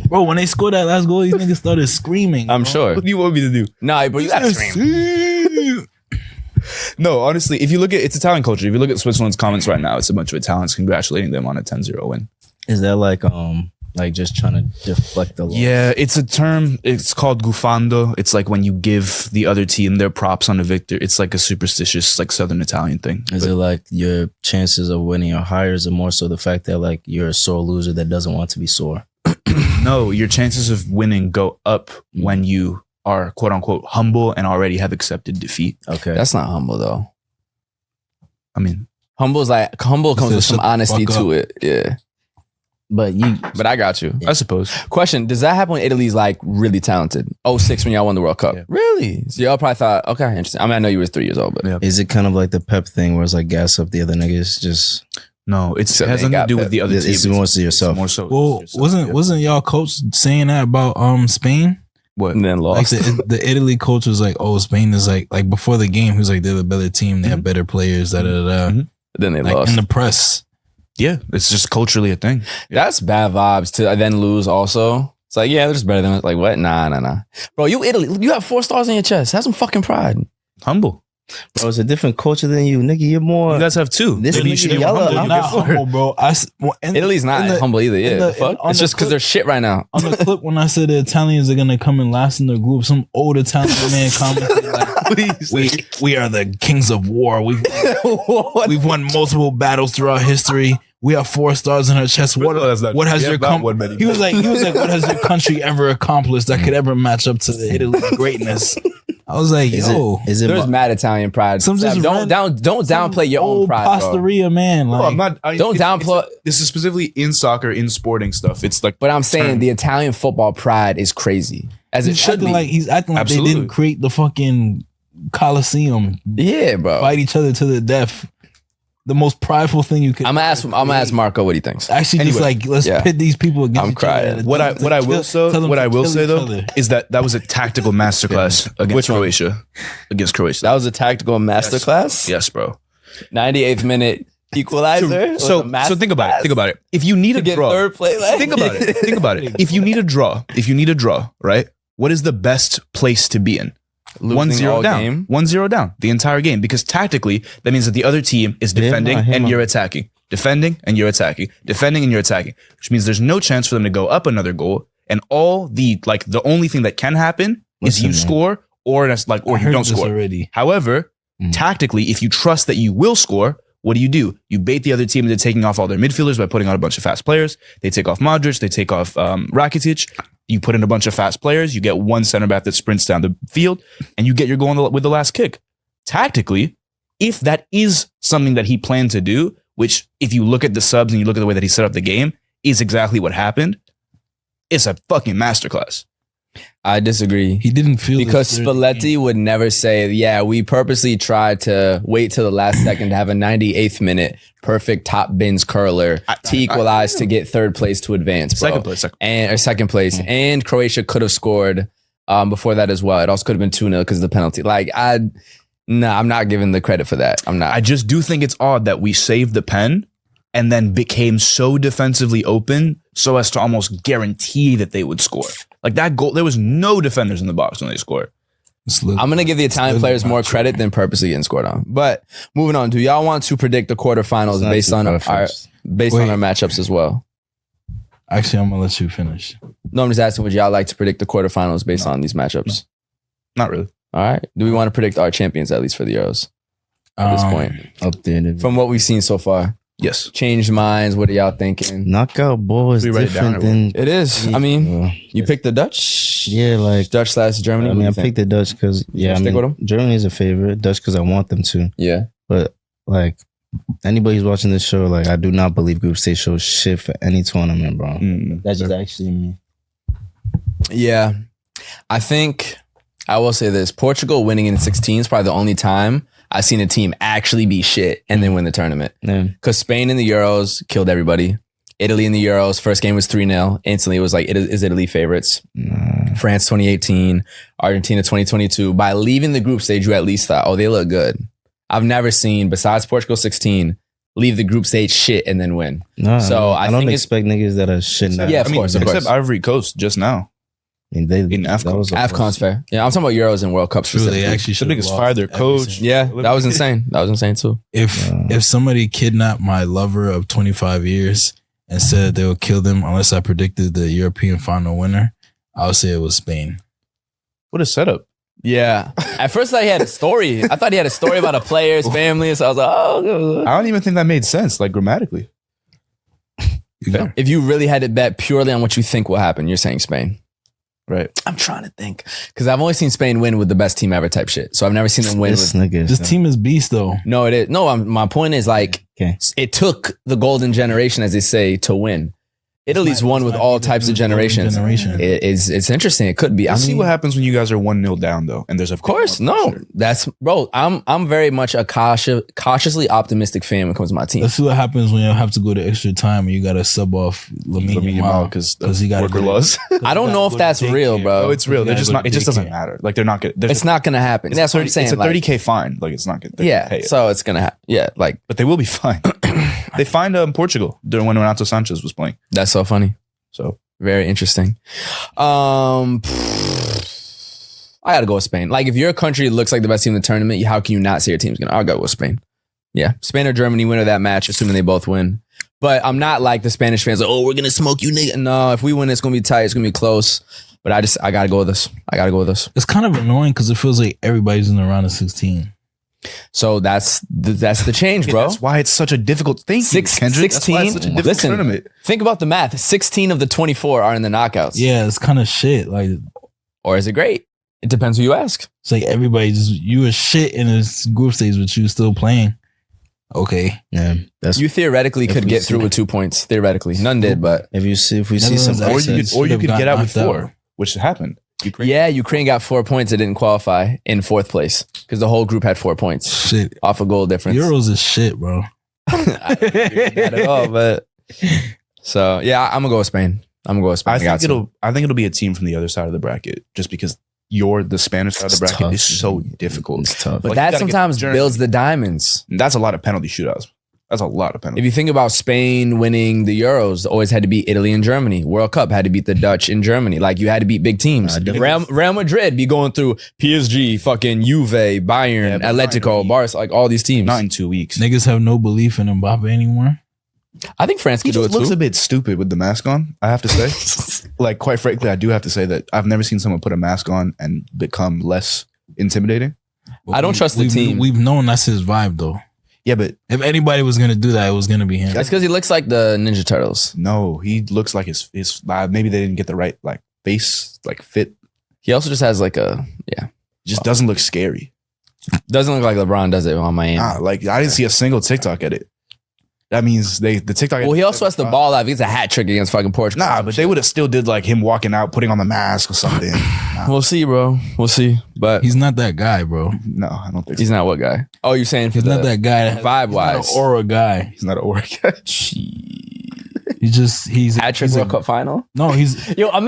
Bro, when they scored that last goal, these niggas started screaming. I'm bro. sure. What do you want me to do? Nah, but you gotta scream. No, honestly, if you look at it's Italian culture, if you look at Switzerland's comments right now, it's a bunch of Italians congratulating them on a 10-0 win. Is that like just trying to deflect the loss? Yeah, it's a term. It's called gufando. It's like when you give the other team their props on a victor. It's like a superstitious, like Southern Italian thing. Is it like your chances of winning are higher? Is it more so the fact that like you're a sore loser that doesn't want to be sore? No, your chances of winning go up when you are quote unquote humble and already have accepted defeat. Okay. That's not humble though. I mean, Humble comes with some shut the honesty fuck to up. it. Yeah. But I got you. I suppose. Question: does that happen when Italy's like really talented? 06 when y'all won the World Cup. Yeah. Really? So y'all probably thought, okay, interesting. I mean, I know you were 3 years old, but Yeah. Is it kind of like the Pep thing where it's like gas up the other niggas? Just No, it So has they nothing to got do with the other team. It's more so yourself. More so. Well, wasn't y'all coach saying that about Spain? What? And then Like lost. the Italy coach was like, "Oh, Spain is like before the game, he was like they're the better team, they have better players." Da da da. Mhm. Then they Like lost. in the press. Yeah, it's just culturally a thing. That's bad vibes to then lose also. It's like, yeah, they're just better than us. Like, what? Nah. Bro, you Italy. You have 4 stars in your chest. Have some fucking pride. Humble. Bro, it's a different culture than you, nigga. You're more. You guys have 2. This Maybe you nigga, should be y'all more are- humble. They're You not get 4. humble, bro. Italy's not humble either. Yeah, the fuck. on It's the just because they're shit right now. On the clip when I said the Italians are gonna come in last in the group, some old Italian man commented like, "We are the kings of war. We've won multiple battles throughout history. We have 4 stars in our chest. What has your country?" He was like, "What has your country ever accomplished that could ever match up to the Italy's greatness?" I was like, "Yo, Is it There's mad Italian pride. Some just Don't downplay your own old pride. Bro. Pastaria man." No, Like, I'm not. Don't downplay- This is specifically in soccer, in sporting stuff. It's like, But I'm saying the Italian football pride is crazy, as it he's should acting be. like they Absolutely. didn't create the fucking Coliseum, Yeah, bro. fight each other to the death. The most prideful thing you could. I'm gonna ask Marco what he thinks. Actually, just Anyway, like let's yeah. pit these people against I'm each crying. other. what I will say though is that was a tactical masterclass against Which one? Croatia. Against Croatia. That was a tactical masterclass. Yes, bro. 98th minute equalizer. So think about it. If you need To a get draw, third place. think about it. If you need a draw, right? What is the best place to be in? Losing 1-0 all down. game. 1-0 down the entire game, because tactically that means that the other team is defending and you're attacking. Defending and you're attacking. Defending and you're attacking. Which means there's no chance for them to go up another goal. And the only thing that can happen is you score or you don't score. Already. However, tactically, if you trust that you will score, what do? You bait the other team into taking off all their midfielders by putting on a bunch of fast players. They take off Modric. They take off Rakitic. You put in a bunch of fast players. You get one center back that sprints down the field, and you get your goal with the last kick. Tactically, if that is something that he planned to do, which if you look at the subs and you look at the way that he set up the game, is exactly what happened, it's a fucking masterclass. I disagree. He didn't feel Because this during the Spalletti game. would never say, yeah, we purposely tried to wait till the last second to have a 98th minute perfect top bins curler to equalize to get third place to advance. Bro. Second place. And Croatia could have scored before that as well. It also could have been 2-0 because of the penalty. I'm not giving the credit for that. I'm not. I just do think it's odd that we saved the pen and then became so defensively open so as to almost guarantee that they would score. Like that goal, there was no defenders in the box when they scored. I'm going to give the Italian players more credit than purposely getting scored on. But moving on, do y'all want to predict the quarterfinals based on our matchups as well? Actually, I'm gonna let you finish. No, I'm just asking, would y'all like to predict the quarterfinals based on these matchups? Not really. All right. Do we want to predict our champions at least for the Euros at this point? Up there. From what we've seen so far. Yes. Changed minds. What are y'all thinking? Knockout ball is We write it down, different than. It is. I mean, you picked the Dutch? Yeah, like Dutch/Germany? I mean, I picked the Dutch because Stick with 'em? Germany's a favorite. Dutch because I want them to. Yeah. But like anybody who's watching this show, like I do not believe group stage shows shit for any tournament, bro. That's just actually me. Yeah. I think I will say this. Portugal winning in 16 is probably the only time I've seen a team actually be shit and then win the tournament. Yeah. Because Spain in the Euros killed everybody. Italy in the Euros, first game was 3-0. Instantly, it was like, is Italy favorites? France 2018, Argentina 2022. By leaving the group stage, you at least thought, oh, they look good. I've never seen, besides Portugal 16, leave the group stage shit and then win. No, So I I don't think expect niggas that are shit now. Yeah, of course. Except Ivory Coast just now. I mean, they In AFCON. that was a- AFCON's fair. Yeah, I'm talking about Euros and World Cup True, specifically. they actually The should have niggas lost fired their every coach. single- Yeah, that was insane. That was insane too. If somebody kidnapped my lover of 25 years and said they would kill them unless I predicted the European final winner, I would say it was Spain. What a setup. Yeah. At first, I had a story. I thought he had a story about a player's family. So I was like, oh. I don't even think that made sense, like grammatically. Yeah. If you really had to bet purely on what you think will happen, you're saying Spain. Right. I'm trying to think. Because I've only seen Spain win with the best team ever type shit. So I've never seen them win This with... nigga. This team is beast though. No, it is. No, my point is like, Okay. it took the golden generation, as they say, to win. Italy's won with all types of generations. It's interesting. It could be. Let's see what happens when you guys are 1-0 down though, and there's Of course, no. That's bro. I'm very much a cautiously optimistic fan when it comes to my team. Let's see what happens when you have to go to extra time and you got to sub off Lamine Yamal because he got worker laws. I don't know if that's real, bro. Oh, it's real. They're just not. It just doesn't matter. Like they're not good. It's not gonna happen. That's what I'm saying. It's a 30K fine. Like it's not good. Yeah. So it's gonna happen. Yeah. Like, but they will be fined. They fined Portugal during when Renato Sanchez was playing. That's so funny. So very interesting. I gotta go with Spain. Like if your country looks like the best team in the tournament, how can you not say your team's gonna? I'll go with Spain. Yeah, Spain or Germany winner that match, assuming they both win. But I'm not like the Spanish fans. Like, oh, we're gonna smoke you, nigga. No, if we win, it's gonna be tight. It's gonna be close. But I gotta go with this. It's kind of annoying because it feels like everybody's in the round of 16. So that's the change, bro. That's why it's such a difficult thing. 16. Listen, tournament. Think about the math. 16 of the 24 are in the knockouts. Yeah, it's kind of shit. Like, or is it great? It depends who you ask. It's like everybody you were shit in this group stage, but you still playing. Okay, yeah. You theoretically could get through with 2 points. Theoretically, none did, but if we see some, or you could get out with 4, which happened. Ukraine got 4 points. It didn't qualify in 4th place because the whole group had 4 points. Shit, off a goal difference. Euros is shit, bro. I don't agree with that at all, but so yeah, I'm gonna go with Spain. I think it'll be a team from the other side of the bracket, just because the Spanish side of the bracket tough. is so difficult. It's tough. But that sometimes builds the diamonds. That's a lot of penalty shootouts. That's a lot of penalties. If you think about Spain winning the Euros, always had to beat Italy and Germany. World Cup had to beat the Dutch in Germany. Like you had to beat big teams. Real Madrid be going through PSG, fucking Juve, Bayern, Atletico, Barca, like all these teams. Not in 2 weeks. Niggas have no belief in Mbappe anymore. I think France could do it too. He looks a bit stupid with the mask on, I have to say. Like, quite frankly, I do have to say that I've never seen someone put a mask on and become less intimidating. I don't trust the team. We've known that's his vibe, though. Yeah, but if anybody was going to do that, it was going to be him. That's because he looks like the Ninja Turtles. No, he looks like his maybe they didn't get the right like face, like fit. He also just has like just doesn't look scary. Doesn't look like LeBron does it on Miami. Nah, like I didn't see a single TikTok edit. That means the TikTok. Well, he also has the ball out. He gets a hat trick against fucking Portugal. Nah, but they would have still did like him walking out, putting on the mask or something. Nah. We'll see, bro. We'll see. But he's not that guy, bro. No, I don't think he's not what guy. Oh, you're saying he's not that guy. Vibe wise, he's not an aura guy. He's not an aura guy. He's hat trick World Cup final. No, he's imagine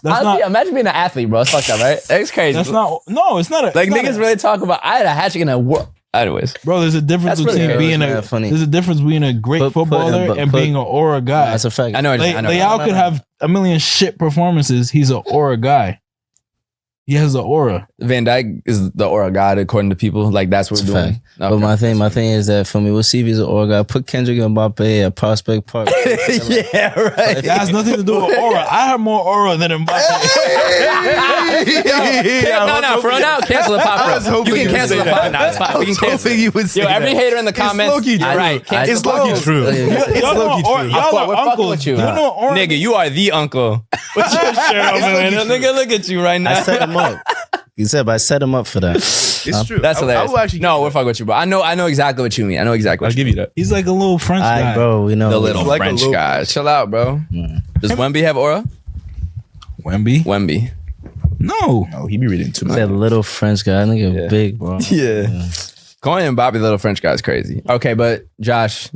being an athlete, bro. It's fucked up, right? It's crazy. It's not niggas really talk about. I had a hat trick in a world. Anyways, bro, there's a difference between being a great footballer and being an aura guy. That's a fact. I know. Leao could have a million shit performances. He's an aura guy. He has the aura. Van Dijk is the aura god according to people. Like that's what we're doing. Okay. But my thing is that for me, we'll see if he's an aura guy. Put Kendrick Mbappe at Prospect Park. Yeah, right. That has nothing to do with aura. I have more aura than Mbappe. No, for now, cancel the pop. You can cancel the pop now. It's fine. We can cancel. You would say every hater in the comments. Right. It's low-key true. It's low-key true. Y'all are uncles. You know aura. Nigga, you are the uncle. What's your shirt over, man? Nigga, look at you right now. I set him up. You said, but I set him up for that. It's true. That's hilarious. We're fucking with you, bro. I know exactly what you mean. I'll give you that. He's like a little French guy, bro. We know the little French guy. Chill out, bro. Does Wemby have aura? Wemby. No, he be reading too much. That little French guy, nigga, big, bro. Yeah. Calling him Bobby Little French guy is crazy. Okay, but Josh,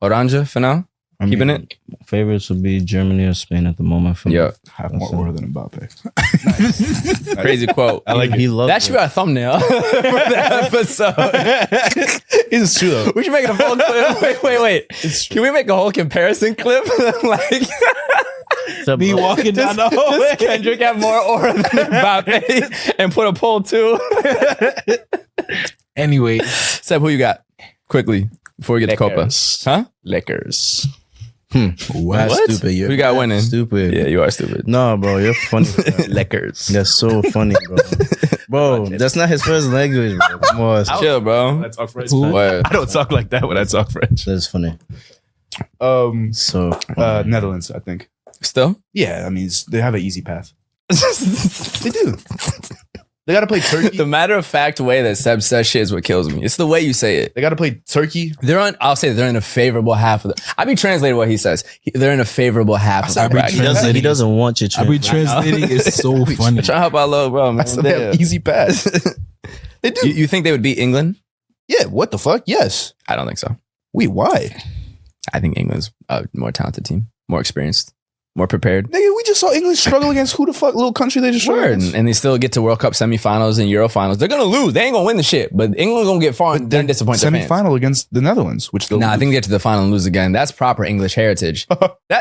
Oranje for now. Keeping it. Favorites would be Germany or Spain at the moment. For me. Have more aura than Mbappe. Nice. Crazy quote. I like it. That should be our thumbnail for the episode. It's true though. We should make it a whole clip. Wait. Can we make a whole comparison clip? Like me walking down the hallway. Kendrick have more aura than Mbappe and put a poll too. Anyway, Seb, who you got? Quickly before we get to Copa. Huh? Lakers. What? Stupid. Who got winning? Stupid. Yeah, you are stupid. No, bro, you're funny. Lakers. That's so funny, bro. Bro, that's not his first language, bro. Come on. Chill, bro. I talk French. I don't talk like that when I talk French. That's funny. Netherlands, I think. Still? Yeah, I mean, they have an easy path. They do. They got to play Turkey. The matter of fact way that Seb says shit is what kills me. It's the way you say it. They got to play Turkey. I'll say they're in a favorable half of I be translating what he says. They're in a favorable half of the bracket. He doesn't want you I be translating. It's so funny. Try to help out low, bro, man. They have easy pass. They do. You think they would beat England? Yeah, what the fuck? Yes. I don't think so. Wait, why? I think England's a more talented team, more experienced, more prepared. Nigga, we just saw England struggle against who the fuck little country they just struggled against. And they still get to World Cup semifinals and Euro finals. They're gonna lose. They ain't gonna win the shit, but England's gonna get far and then disappoint their fans. Semi-final against the Netherlands, which I think they get to the final and lose again. That's proper English heritage.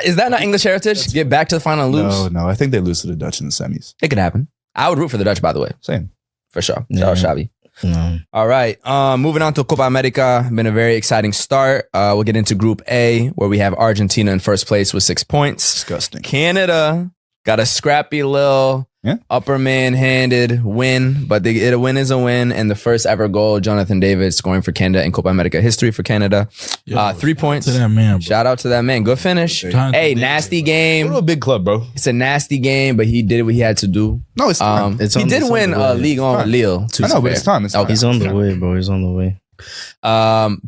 Is that not English heritage? Get back to the final and lose? No, I think they lose to the Dutch in the semis. It could happen. I would root for the Dutch, by the way. Same. For sure. Yeah. Shout out Xavi. No. All right. Moving on to Copa America. Been a very exciting start. We'll get into Group A, where we have Argentina in first place with 6 points. Disgusting. Canada got a scrappy little upper man-handed win, but a win is a win. And the first ever goal, Jonathan David scoring for Canada in Copa America history for Canada. 3 points. To that man, bro. Shout out to that man. Good finish. Hey, nasty We're game. a big club, bro. It's a nasty game, but he did what he had to do. No, it's time. He did win League on with Lille. I know, but it's time. It's time. He's on the way, bro. He's on the way.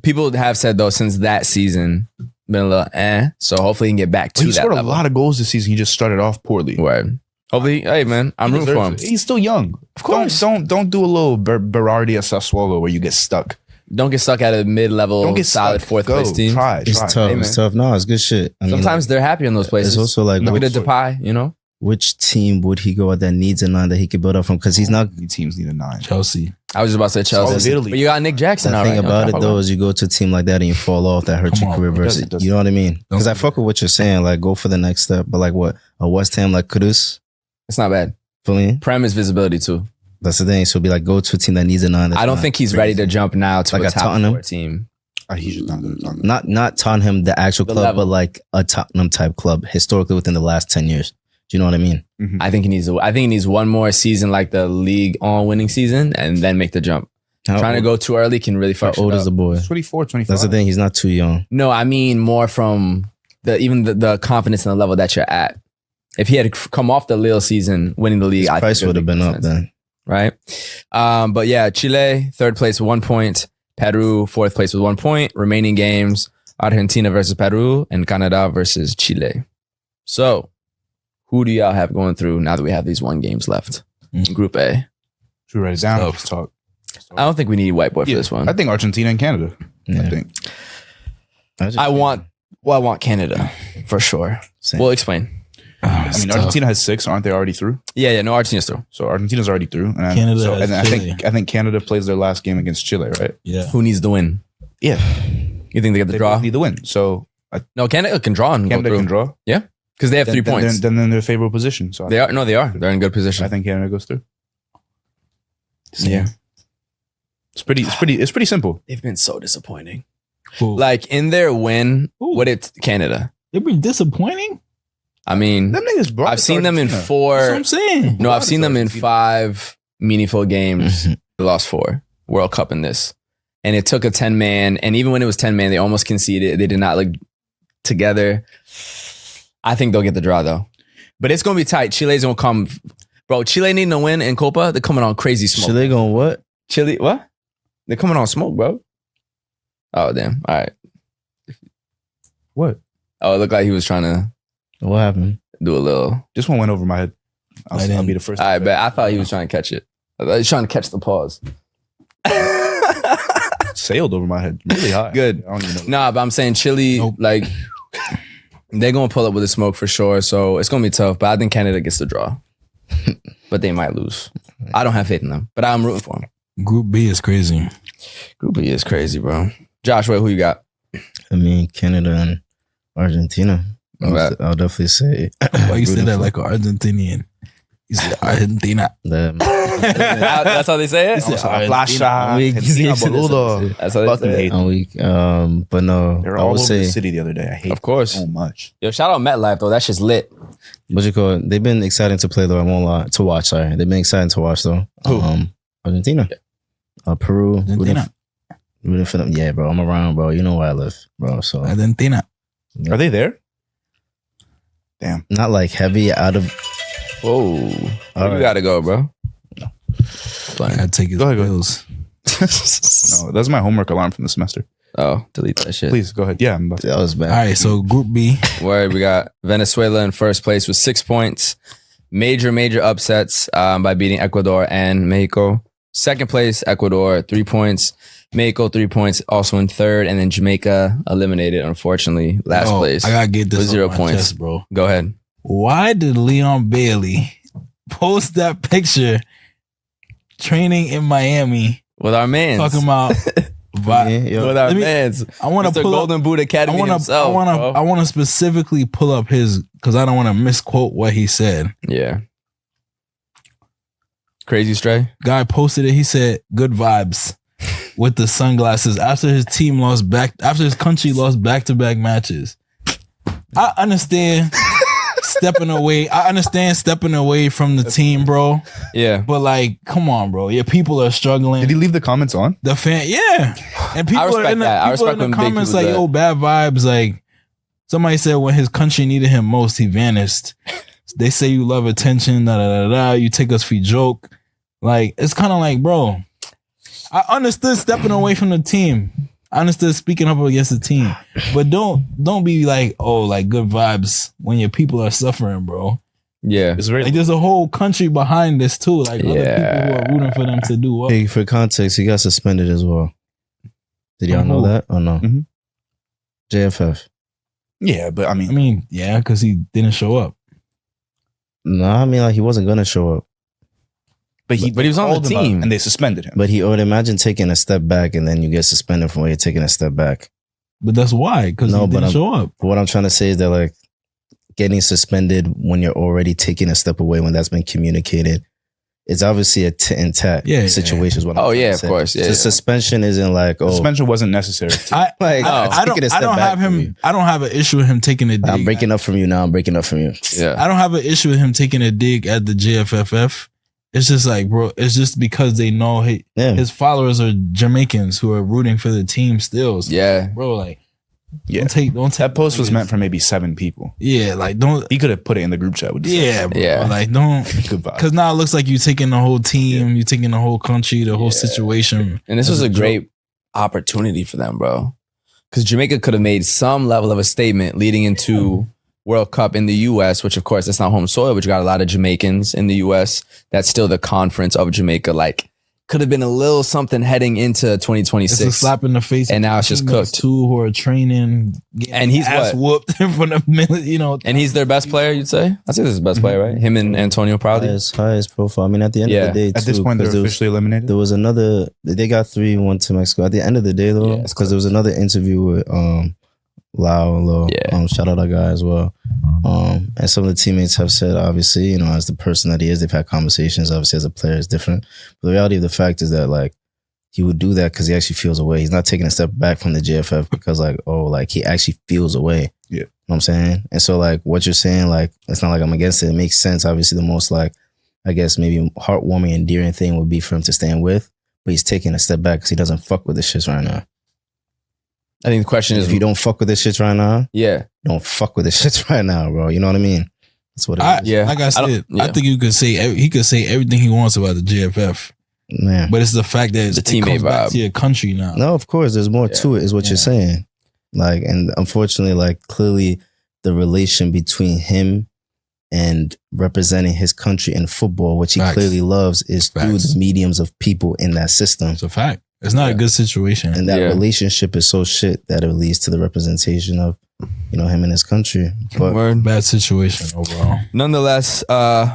People have said though since that season been a little so hopefully he can get back to He that scored level. a lot of goals this season. He just started off poorly. Word. Hopefully, hey man, I'm He rooting for him. deserves it. He's still young. Of course. Don't do a little Berardi at Sassuolo where you get stuck. Don't get stuck at a mid-level, Don't get solid stuck. fourth Go. place team. Try. It's tough. Hey, It's man. tough. No, it's good shit. I mean, Sometimes they're happy in those places. it's also like Look No. at Depay, you know. which team would he go at that needs a 9 that he could build up from? Because he's not. Teams need a 9. Chelsea. I was just about to say Chelsea, Italy. but you got Nick Jackson. The all thing right. about Okay, it though is you go to a team like that and you fall off, that hurts Come your on, career bro. versus. It doesn't. You know what I mean? Because I do fuck with what you're saying. Like go for the next step, but like what a West Ham like Kudus. it's not bad. For me, Prem is visibility too. that's the thing. So be like go to a team that needs a 9. I don't think he's ready to jump now to Like a a top Tottenham? 4 team. He's just not going to talk. Not Tottenham, the actual The club, level. but like a Tottenham type club historically within the last 10 years. Do you know what I mean? I think he needs one more season like the league on winning season and then make the jump. Trying to go too early can really How fuck shit old is up. the boy? 24, 25. That's the thing. He's not too young. No, I mean more from the confidence and the level that you're at. If he had come off the Lille season winning the league, His I think price it would have make been more up sense. then. Right? But yeah, Chile, 3rd place with 1 point. Peru, 4th place with 1 point. Remaining games, Argentina versus Peru and Canada versus Chile. So, who do y'all have going through now that we have these 1 games left? Group A. Should we write it down? Tough. Let's talk. I don't think we need white boy for this one. I think Argentina and Canada. Yeah. I think. I want Canada for sure. Same. We'll explain. I mean, Argentina has 6. Aren't they already through? Yeah, no, Argentina's through. So Argentina's already through. And Canada so, has and I Chile. think Canada plays their last game against Chile, right? Yeah. Who needs the win? Yeah. You think they get the They draw? both need the win. So No, Canada can draw and Canada go can through. draw. Because they have 3 Then points. they're in a favorable position. So They are. No, they are. They're in good position. I think Canada goes through. Yeah. It's pretty simple. They've been so disappointing. Cool. Like in their win, Ooh. what it's Canada. They've been disappointing. I mean, Them niggas brought I've us seen them in Argentina. 4. That's what I'm saying. No, I've seen them in Argentina. 5 meaningful games. They lost 4 World Cup in this. And it took a 10-man. And even when it was 10-man, they almost conceded. They did not look together. I think they'll get the draw, though. But it's going to be tight. Chile's going to come. Bro, Chile needing a win in Copa. They're coming on crazy smoke. Chile going what? Chile, what? They're coming on smoke, bro. Oh, damn. All right. What? Oh, it looked like he was trying to What happened? do a little. This one went over my head. I'll be the first. All right, but I thought he was trying to catch it. I thought he was trying to catch the pause. Sailed over my head really high. Good. I don't even know. Nah, but I'm saying Chile, Nope. like, they're going to pull up with the smoke for sure. So it's going to be tough. But I think Canada gets the draw. But they might lose. I don't have faith in them. But I'm rooting for them. Group B is crazy. Group B is crazy, bro. Josh, who you got? I mean, Canada and Argentina. I'll definitely say. Why you say rooting that for like an Argentinian? You said Argentina. them. That's how they say it? He said Plasha, Weak. Argentina, boludo. That's how they Fucking say hate it. I'm weak. But no, They were I all would over say the city the other day. I hate Of course. it so much. Yo, shout out MetLife, though. That shit's lit. what you call it? They've been exciting to play though. I won't lie. To watch, sorry. They've been exciting to watch though. Who? Argentina. Peru. Argentina. Rooting for them. Yeah, bro. I'm around, bro. You know where I live, bro. So Argentina. Are they there? Damn. not like heavy out of. Whoa. All Where you right. got to go, bro? playing. I take his Go ahead. pills. No, that's my homework alarm from the semester. Oh, delete that shit. Please go ahead. Yeah, I'm about to. That was bad. All right, so Group B. Where we got Venezuela in first place with 6 points. Major upsets by beating Ecuador and Mexico. Second place, Ecuador, 3 points. Mexico, 3 points, also in third. And then Jamaica eliminated, unfortunately, last place. I gotta get this with off 0 my points. chest, bro. Go ahead. Why did Leon Bailey post that picture training in Miami With our mans. talking about With our Let me- mans. I want Mr. to pull up Golden Boot Academy himself. bro. I want to specifically pull up his because I don't want to misquote what he said. Yeah. Crazy Stray. Guy posted it. He said, "Good vibes." With the sunglasses after his country lost back-to-back matches. I understand stepping away. I understand stepping away from the team, bro. Yeah. But like, come on, bro. Yeah, people are struggling. Did he leave the comments on? The fan, yeah. And people respect are in the, that. I people are respect in when the big comments people like, do "Yo, bad vibes." Like somebody said, when his country needed him most, he vanished. They say you love attention. Da da da da. You take us for joke. Like it's kind of like, bro. I understood stepping away from the team. I understood speaking up against the team, but don't be like, oh, like good vibes when your people are suffering, bro. Yeah. It's very Like there's a whole country behind this too. Like other Yeah. people who are rooting for them to do well. Hey, for context, he got suspended as well. Did y'all From know who? that or no? Mhm. JFF. yeah, but I I mean, mean, yeah, because he didn't show up. No, I mean like he wasn't gonna show up, but he was on called the him out team. and they suspended him. but he would imagine taking a step back and then you get suspended from where you're taking a step back. But that's why, because No, he but didn't I'm- show up. But what I'm trying to say is that like getting suspended when you're already taking a step away when that's been communicated, it's obviously a tit and tat Yeah, situation. Is what I'm Oh, trying yeah, to of say. course. Yeah, So yeah. suspension isn't like Suspension wasn't necessary. I like I taking a don't step back have from him. you. I don't have an issue with him taking a dig. I'm breaking up from you now. I'm breaking up from you. Yeah. I don't have an issue with him taking a dig at the JFFF. It's just like, bro, it's just because they know Yeah. his followers are Jamaicans who are rooting for the team still. So, Yeah. bro, like, Yeah. don't take That post was meant for maybe 7 people. Yeah, like don't. He could have put it in the group chat with the Yeah, bro. Yeah. Like don't. good vibe. Because now it looks like you taking the whole team, you taking the whole country, the whole situation. And this as was a joke. great opportunity for them, bro. Because Jamaica could have made some level of a statement leading into World Cup in the U.S., which of course that's not home soil, but you got a lot of Jamaicans in the U.S. That's still the conference of Jamaica. Like, could have been a little something heading into It's 2026. a slap in the face, And of now it's just teammates cooked. Too who are training, getting And he's ass whooped in front of And he's their best player, you'd say? I'd say this is his best player, right? Him and Antonio probably. Highest profile. I mean, at the end of the day, At this too, point, they're 'cause there was- officially eliminated. There was another. They got 3-1 to Mexico. At the end of the day, though, Yeah, it's because there was another interview with Lau. Yeah. Shout out that guy as well. And some of the teammates have said, obviously, as the person that he is, they've had conversations. Obviously, as a player, is different. But the reality of the fact is that like he would do that because he actually feels away. He's not taking a step back from the JFF because he actually feels away. Yeah. You know what I'm saying? And so like what you're saying, like it's not like I'm against it. It makes sense. Obviously, the most like I guess maybe heartwarming, endearing thing would be for him to stand with, but he's taking a step back because he doesn't fuck with this shit right now. I think the question is, If you don't fuck with this shit right now, yeah. don't fuck with this shit right now, bro. You know what I mean? That's what it is. Yeah. Like I said, yeah. I think you could say he could say everything he wants about the JFF, Man. but it's the fact that The it teammate comes back vibe. to your country now. No, of course, there's more to it, is what you're saying. Like, and unfortunately, like clearly the relation between him and representing his country in football, which he Facts. clearly loves, is through Facts. the mediums of people in that system. It's a fact. It's not a good situation. And that Yeah. relationship is so shit that it leads to the representation of, him and his country. But Word. Bad situation overall. Nonetheless,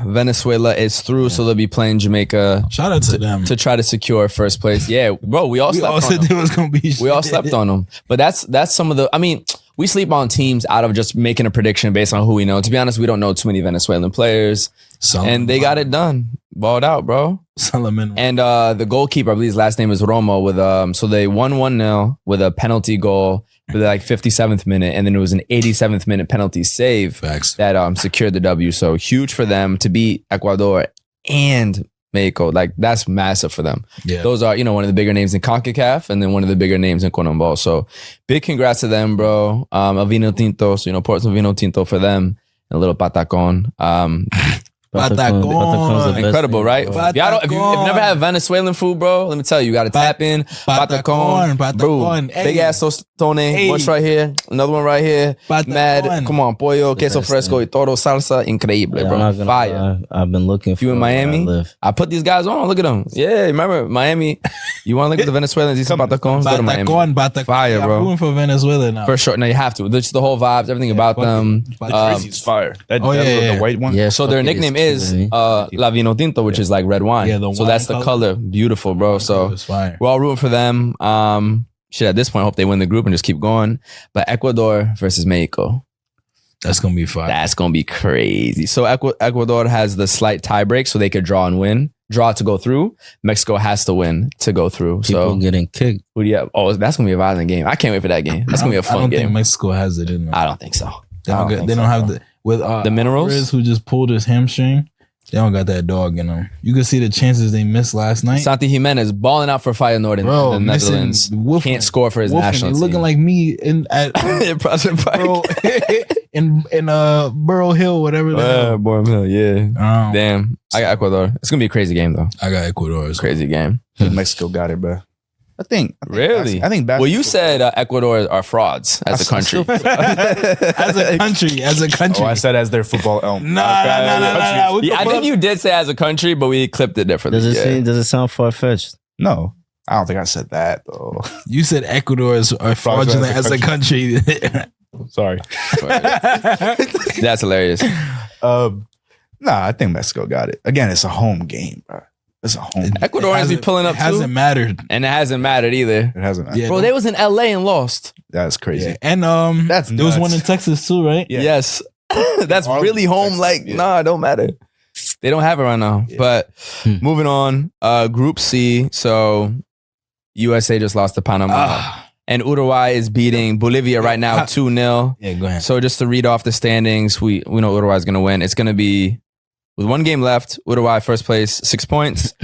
Venezuela is through, so they'll be playing Jamaica Shout out to them. to try to secure first place. Yeah, bro, we all We slept all on said them. there was gonna be. We all shit. slept on them. But that's some of the, I mean, we sleep on teams out of just making a prediction based on who we know. To be honest, we don't know too many Venezuelan players. Solomon And they got it done. Balled out, bro. Solomon. And the goalkeeper, I believe his last name is Romo, with so they won 1-0 with a penalty goal for the 57th minute, and then it was an 87th minute penalty save Facts. that secured the W. So huge for them to beat Ecuador and Mexico. Like that's massive for them. Yeah. Those are, one of the bigger names in CONCACAF and then one of the bigger names in Conmebol. So big congrats to them, bro. A Vino Tinto, so Portsmouth Vino Tinto for them. And a little patacon. Incredible, right? Patacón. Y'all don't, if you've never had Venezuelan food, bro, let me tell you, you got to tap in. Patacón, boom. Big ass tostone. What's right here? Another one right here. Mad. Come on, pollo, queso fresco, y todo, salsa. Increíble, bro. Fire. I've been looking for you in Miami? I put these guys on. Look at them. Yeah, remember Miami? You want to look at the Venezuelans? These Patacón? Go to Miami. Fire, bro. I'm going for Venezuela now. For sure. No, you have to. Just the whole vibes, everything about them. Crazy's fire. The white one. Yeah, so their nickname is La Vino Tinto, which is like red wine. Yeah, so that's the color. Beautiful, bro. So we're all rooting for them. Shit, at this point, I hope they win the group and just keep going. But Ecuador versus Mexico. That's going to be fun. That's going to be crazy. So Ecuador has the slight tie break, so they could draw and win. Draw to go through. Mexico has to win to go through. People getting kicked. Who do you have? Oh, that's going to be a violent game. I can't wait for that game. That's going to be a fun game. I don't think Mexico has it in them. I don't think so. They don't have the... With the minerals, Alvarez, who just pulled his hamstring, they don't got that dog in them. You can see the chances they missed last night. Santi Jimenez balling out for Feyenoord in the Netherlands. Can't score for his national team. Looking like me at Prospect Park. in Burrow Hill, whatever. Burrow Hill, yeah. Damn, I got Ecuador. It's gonna be a crazy game though. I got Ecuador. It's a crazy game. Mexico got it, bro. I think really. I think. Well, you said Ecuador are frauds as a country. As a country. Oh, I said as their football elm. No. I think you did say as a country, but we clipped it differently. Does it sound far-fetched? No, I don't think I said that though. You said Ecuador are fraudulent as a country. Sorry. That's hilarious. Nah, I think Mexico got it. Again, it's a home game, bro. It's a home. Ecuadorians be pulling up too. It hasn't mattered. And it hasn't mattered either. It hasn't mattered. Yeah, bro, they was in LA and lost. That's crazy. Yeah. And that's there was one in Texas too, right? Yeah. Yes. That's really home. Texas, nah, it don't matter. They don't have it right now. Yeah. But moving on, Group C. So USA just lost to Panama. And Uruguay is beating Bolivia right now 2-0. Yeah, go ahead. So just to read off the standings, we know Uruguay is going to win. It's going to be, with one game left, Uruguay first place, 6 points.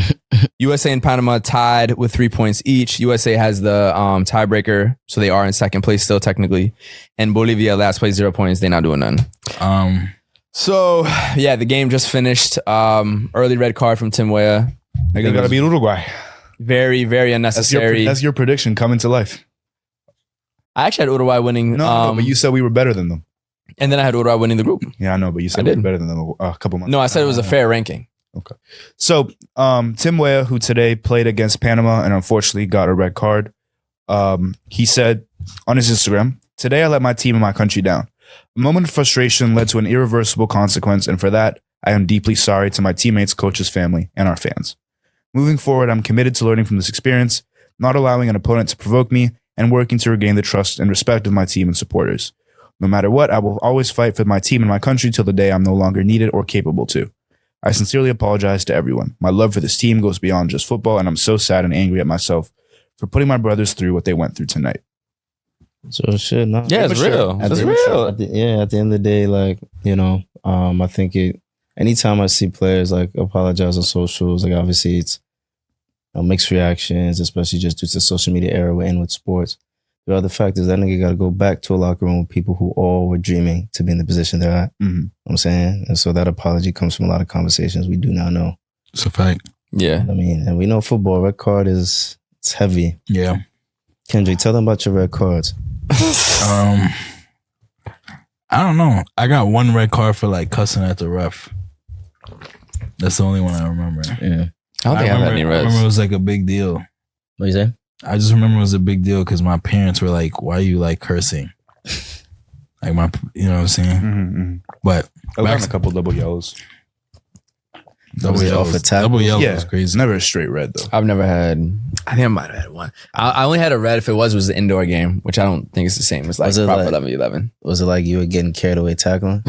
USA and Panama tied with 3 points each. USA has the tiebreaker, so they are in second place still technically. And Bolivia last place, 0 points. They're not doing none. So yeah, the game just finished. Early red card from Tim Weah. They're gonna beat Uruguay. Very, very unnecessary. That's your prediction coming to life. I actually had Uruguay winning. No, but you said we were better than them. And then I had Uruguay winning the group. Yeah, I know, but you said we were better than them a couple months ago. No, I said it was a fair ranking. Okay. So Tim Weah, who today played against Panama and unfortunately got a red card, he said on his Instagram, "Today I let my team and my country down. A moment of frustration led to an irreversible consequence, and for that, I am deeply sorry to my teammates, coaches, family, and our fans. Moving forward, I'm committed to learning from this experience, not allowing an opponent to provoke me, and working to regain the trust and respect of my team and supporters. No matter what, I will always fight for my team and my country till the day I'm no longer needed or capable to. I sincerely apologize to everyone. My love for this team goes beyond just football, and I'm so sad and angry at myself for putting my brothers through what they went through tonight." So shit, no. Yeah, it's real. It's real. At the end of the day, like, I think anytime I see players like apologize on socials, like obviously it's mixed reactions, especially just due to the social media era we're in with sports. The other fact is that nigga got to go back to a locker room with people who all were dreaming to be in the position they're at. Mm-hmm. You know what I'm saying? And so that apology comes from a lot of conversations we do now know. It's a fact. Yeah. I mean, and we know football, red card it's heavy. Yeah. Kendrick, tell them about your red cards. I don't know. I got one red card for like cussing at the ref. That's the only one I remember. Yeah. I don't think I have any reds. I remember it was like a big deal. What you say? I just remember it was a big deal because my parents were like, "Why are you like cursing?" Like you know what I'm saying? Mm-hmm. But I got a couple double yellows. Double yellow is crazy. It's never a straight red though. I've never had. I think I might have had one. I only had a red if it was the indoor game, which I don't think is the same. It's like proper 11-11. Was it like you were getting carried away tackling?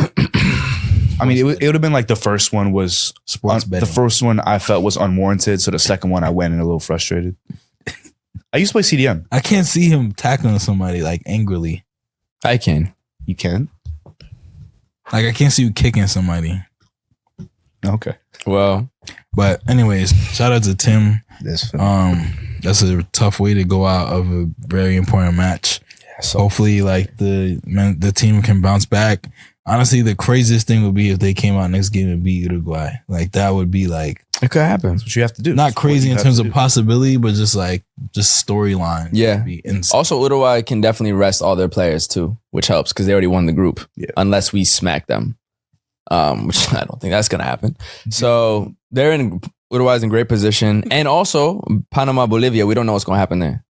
I mean, it would have been like the first one was sports betting. The first one I felt was unwarranted, so the second one I went in a little frustrated. I used to play CDM. I can't see him tackling somebody like angrily. I can. You can? Like I can't see you kicking somebody. Okay. Well, but anyways, shout out to Tim. That's a tough way to go out of a very important match. Yeah, so hopefully, like the team can bounce back. Honestly, the craziest thing would be if they came out next game and beat Uruguay. Like that would be like It could happen. That's what you have to do. not That's what crazy you in have terms to of do. possibility, but just storyline. Yeah. Would be insane. Also, Uruguay can definitely rest all their players too, which helps because they already won the group. Yeah. Unless we smack them, which I don't think that's gonna happen. So Uruguay's in great position, and also Panama, Bolivia. We don't know what's gonna happen there.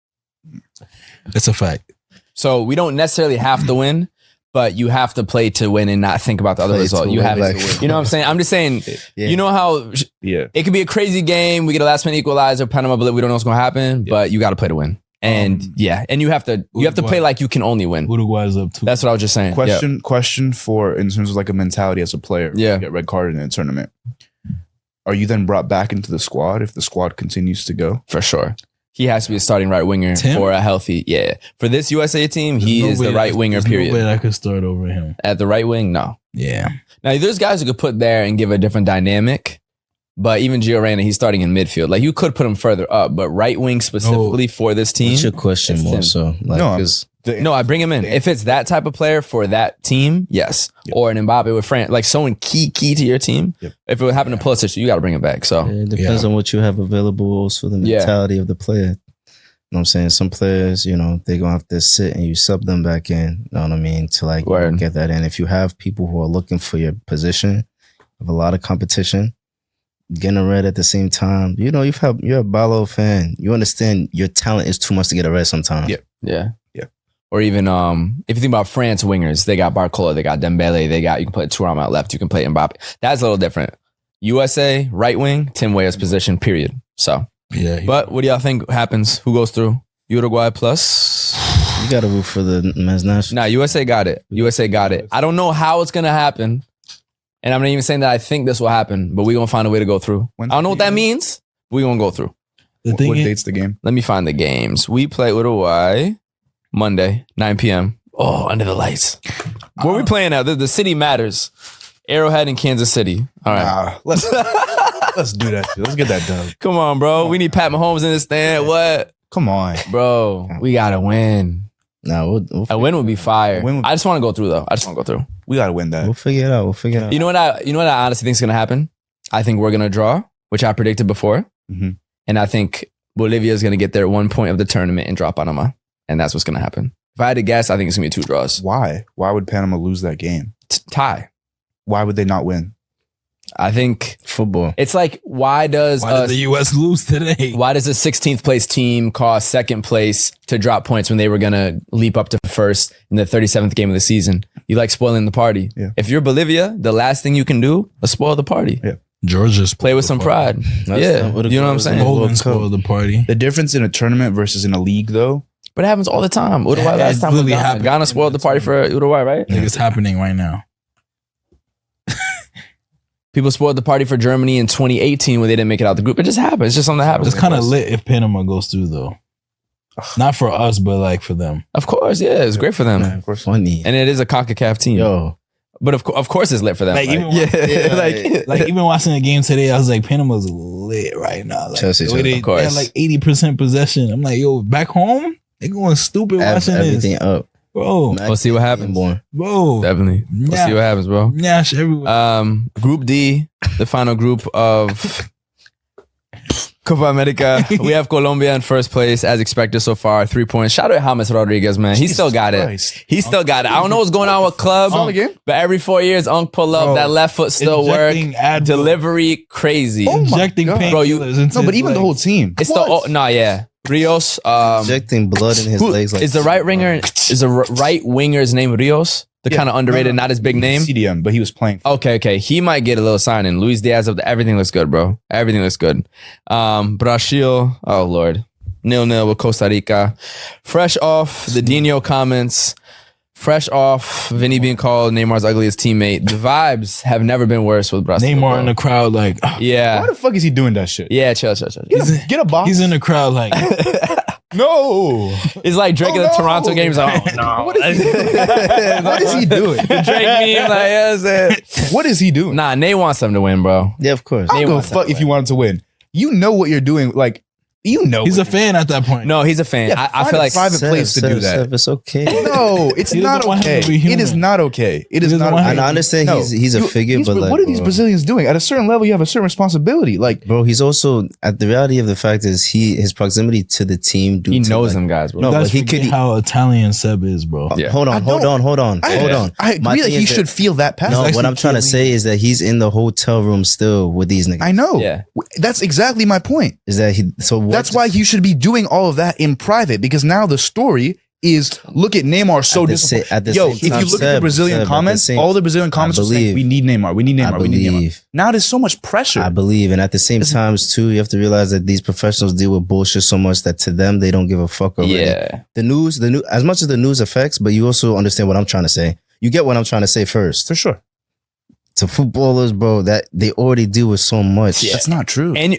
It's a fact. So we don't necessarily have to win, but you have to play to win and not think about the other Play result. to You win, have like- to. You know what I'm saying? I'm just saying. Yeah. You know how Yeah. it could be a crazy game. We get a last minute equalizer. Panama, Bolivia. We don't know what's gonna happen, but you got to play to win. And and you have to play like you can only win. Uruguay's up 2. That's what I was just saying. Yeah. Question for in terms of like a mentality as a player. Yeah. You get red carded in a tournament. Are you then brought back into the squad if the squad continues to go? For sure. He has to be a starting right winger Tim? for a healthy. Yeah. For this USA team, he is the right winger, period. No way I could start over him. At the right wing, no. Yeah. Now, there's guys who could put there and give a different dynamic, but even Gio Reyna, he's starting in midfield. Like, you could put him further up, but right wing specifically for this team. What's your question It's more Tim. so? Like, No, 'cause No, I bring him in. If it's that type of player for that team, yes. Yep. Or an Mbappe with France, like someone key to your team. Yep. If it would happen to Pulisic, you got to bring him back. So, it depends on what you have available, also the Yeah. mentality of the player. You know what I'm saying? Some players, they're going to have to sit and you sub them back in, you know what I mean? To like Word. get that in. If you have people who are looking for your position, have a lot of competition, getting a red at the same time, you're a Barlow fan. You understand your talent is too much to get a red sometimes. Yeah. yeah. Yeah. Or even if you think about France wingers, they got Barcola, they got Dembele, you can play Thuram out left, you can play Mbappe. That's a little different. USA, right wing, Tim Weah's position, period. So, Yeah. but what do y'all think happens? Who goes through? Uruguay plus? You got to root for the men's national. Nah, USA got it. USA got it. I don't know how it's going to happen. And I'm not even saying that I think this will happen, but we're going to find a way to go through. When's I don't know the what that game? means. We're going to go through. The What thing is, date's the game? Let me find the games. We play Uruguay Monday, 9 p.m. Oh, under the lights. Where we playing at? The city matters. Arrowhead in Kansas City. All right. Let's do that shit. Let's get that done. Come on, bro. We need Pat Mahomes in the stand. What? Come on. Bro, we got to win. No, we'll A win would be fire. A win would- I just want to go through, though. I just want to go through. We gotta win that. figure it out. You know what I honestly think is going to happen? I think we're going to draw, which I predicted before. Mhm. And I think Bolivia is going to get their 1 point of the tournament and drop Panama. And that's what's going to happen. If I had to guess, I think it's going to be 2 draws. Why? Why would Panama lose that game? Tie. Why would they not win? I think Football. it's like, why does why did the U.S. lose today? a 16th place team cost second place to drop points when they were going to leap up to first in the 37th game of the season? You like spoiling the party. Yeah. If you're Bolivia, the last thing you can do is spoil the party. Yeah. Georgia's Play with some pride. Yeah. not what it You know what I'm was in saying? the World Golden Cup. spoiled the party. The difference in a tournament versus in a league, though. But it happens all the time. Uruguay Yeah, last it time was really Ghana. happens. Ghana spoiled the party for Uruguay, right? Like it's happening right now. People spoiled the party for Germany in 2018 when they didn't make it out the group. It just happens. It's just something that happens. It's kind of lit if Panama goes through though. Not for us, but like for them. Of course, yeah. It's great for them. Of course. Funny. And it is a CONCACAF team. Yo. But of course it's lit for them. Like, even yeah, Like even watching the game today, I was like, Panama's lit right now. Like, Chelsea, the way of course. they had like 80% possession. I'm like, yo, back home, they going stupid watching Everything this, up. bro. We'll see what happens. Bro, Definitely. We'll Yeah. see what happens, bro. Nash everywhere. Group D, the final group of Copa America. We have Colombia in first place, as expected so far. 3 points. Shout out James Rodriguez, man. He still got Christ. it. He still got it. I don't know what's going on with club, but every 4 years, Unc pull up. Bro, That left foot still work. Injecting Advil. Delivery, crazy. Oh my Injecting God. painkillers Bro, you- into No, but his even the legs. whole team. It's the Rios. Injecting blood in his Who- legs. Like is the right winger? Is the right winger's name Rios? The Yeah. kind of underrated, No. not his big name. CDM, but he was playing. Okay. He might get a little signing. Luis Diaz up there. Everything looks good, bro. Everything looks good. Brazil, oh Lord. 0-0 with Costa Rica. Fresh off the Dino comments. Fresh off Vinny being called Neymar's ugliest teammate. The vibes have never been worse with Brazil. Neymar bro. in the crowd, like, Yeah. Why the fuck is he doing that shit? Yeah, chill. Get a box. he's in the crowd, like, No. It's like Drake in the no. Toronto games. Oh, no. What is he doing? What is he doing? Drake meme, like, yes, it. What is he doing? Nah, Ney wants them to win, bro. Yeah, of course. I don't give a wants fuck that if you want him to win. You know what you're doing. Like, You know, He's a fan at that point. No, he's a fan. Yeah, I find feel a like private place to do that. It's okay. No, it's He not doesn't want him okay. to be It human. is not okay. It is He doesn't not want okay. him And I understand No. he's a figure, but like, what are these Brazilians doing? At a certain level, you have a certain responsibility. Like, bro, he's also at the reality of the fact is his proximity to the team. he knows them guys, bro. No, You guys but he forget could. how Italian Seb is, bro. Yeah. Hold on. Hold on. I My agree that thing he is should feel that passion. No, what actually I'm trying to say is that he's in the hotel room still with these niggas. I know. Yeah. That's exactly my point. Is that he? So what, That's why you should be doing all of that in private, because now the story is look at Neymar so disappointed. at the Yo, same if you time, look at the Brazilian comments, all the Brazilian comments are saying, we need Neymar, we need Neymar, we need Neymar. Now there's so much pressure. I believe, and at the same times too, you have to realize that these professionals deal with bullshit so much that to them they don't give a fuck already. Yeah. The news, as much as the news affects, but you also understand what I'm trying to say. You get what I'm trying to say first. For sure. To footballers, bro, that they already deal with so much. Yeah. That's not true. And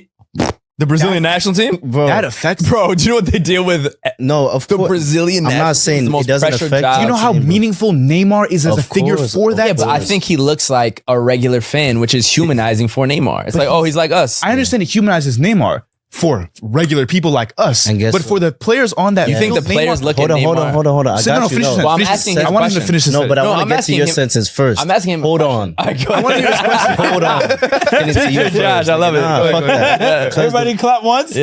the Brazilian national team, Bro, That affects bro. Do you know what they deal with? no, of The course. Brazilian I'm national not team saying is the it most doesn't pressured affect job. Do you know how Bro. meaningful Neymar is as Of a figure course, for of that? Yeah, but I think he looks like a regular fan, which is humanizing for Neymar. It's like, oh, he's like us. I understand it humanizes Neymar for regular people like us, And guess but for the players on that, You think the field, players Neymar- look Hold at on. Neymar? I So, no, got you. finish No. this. Well, I'm Finish this. asking him I a want him to question. finish this. No, but I No, want I'm to get to asking your him- sentence first. I'm asking him. Hold on. I want to hear this question. Hold on. Get into you Good, Josh. first, I love it. nigga. Go ahead, Fuck go that. ahead. Everybody clap once.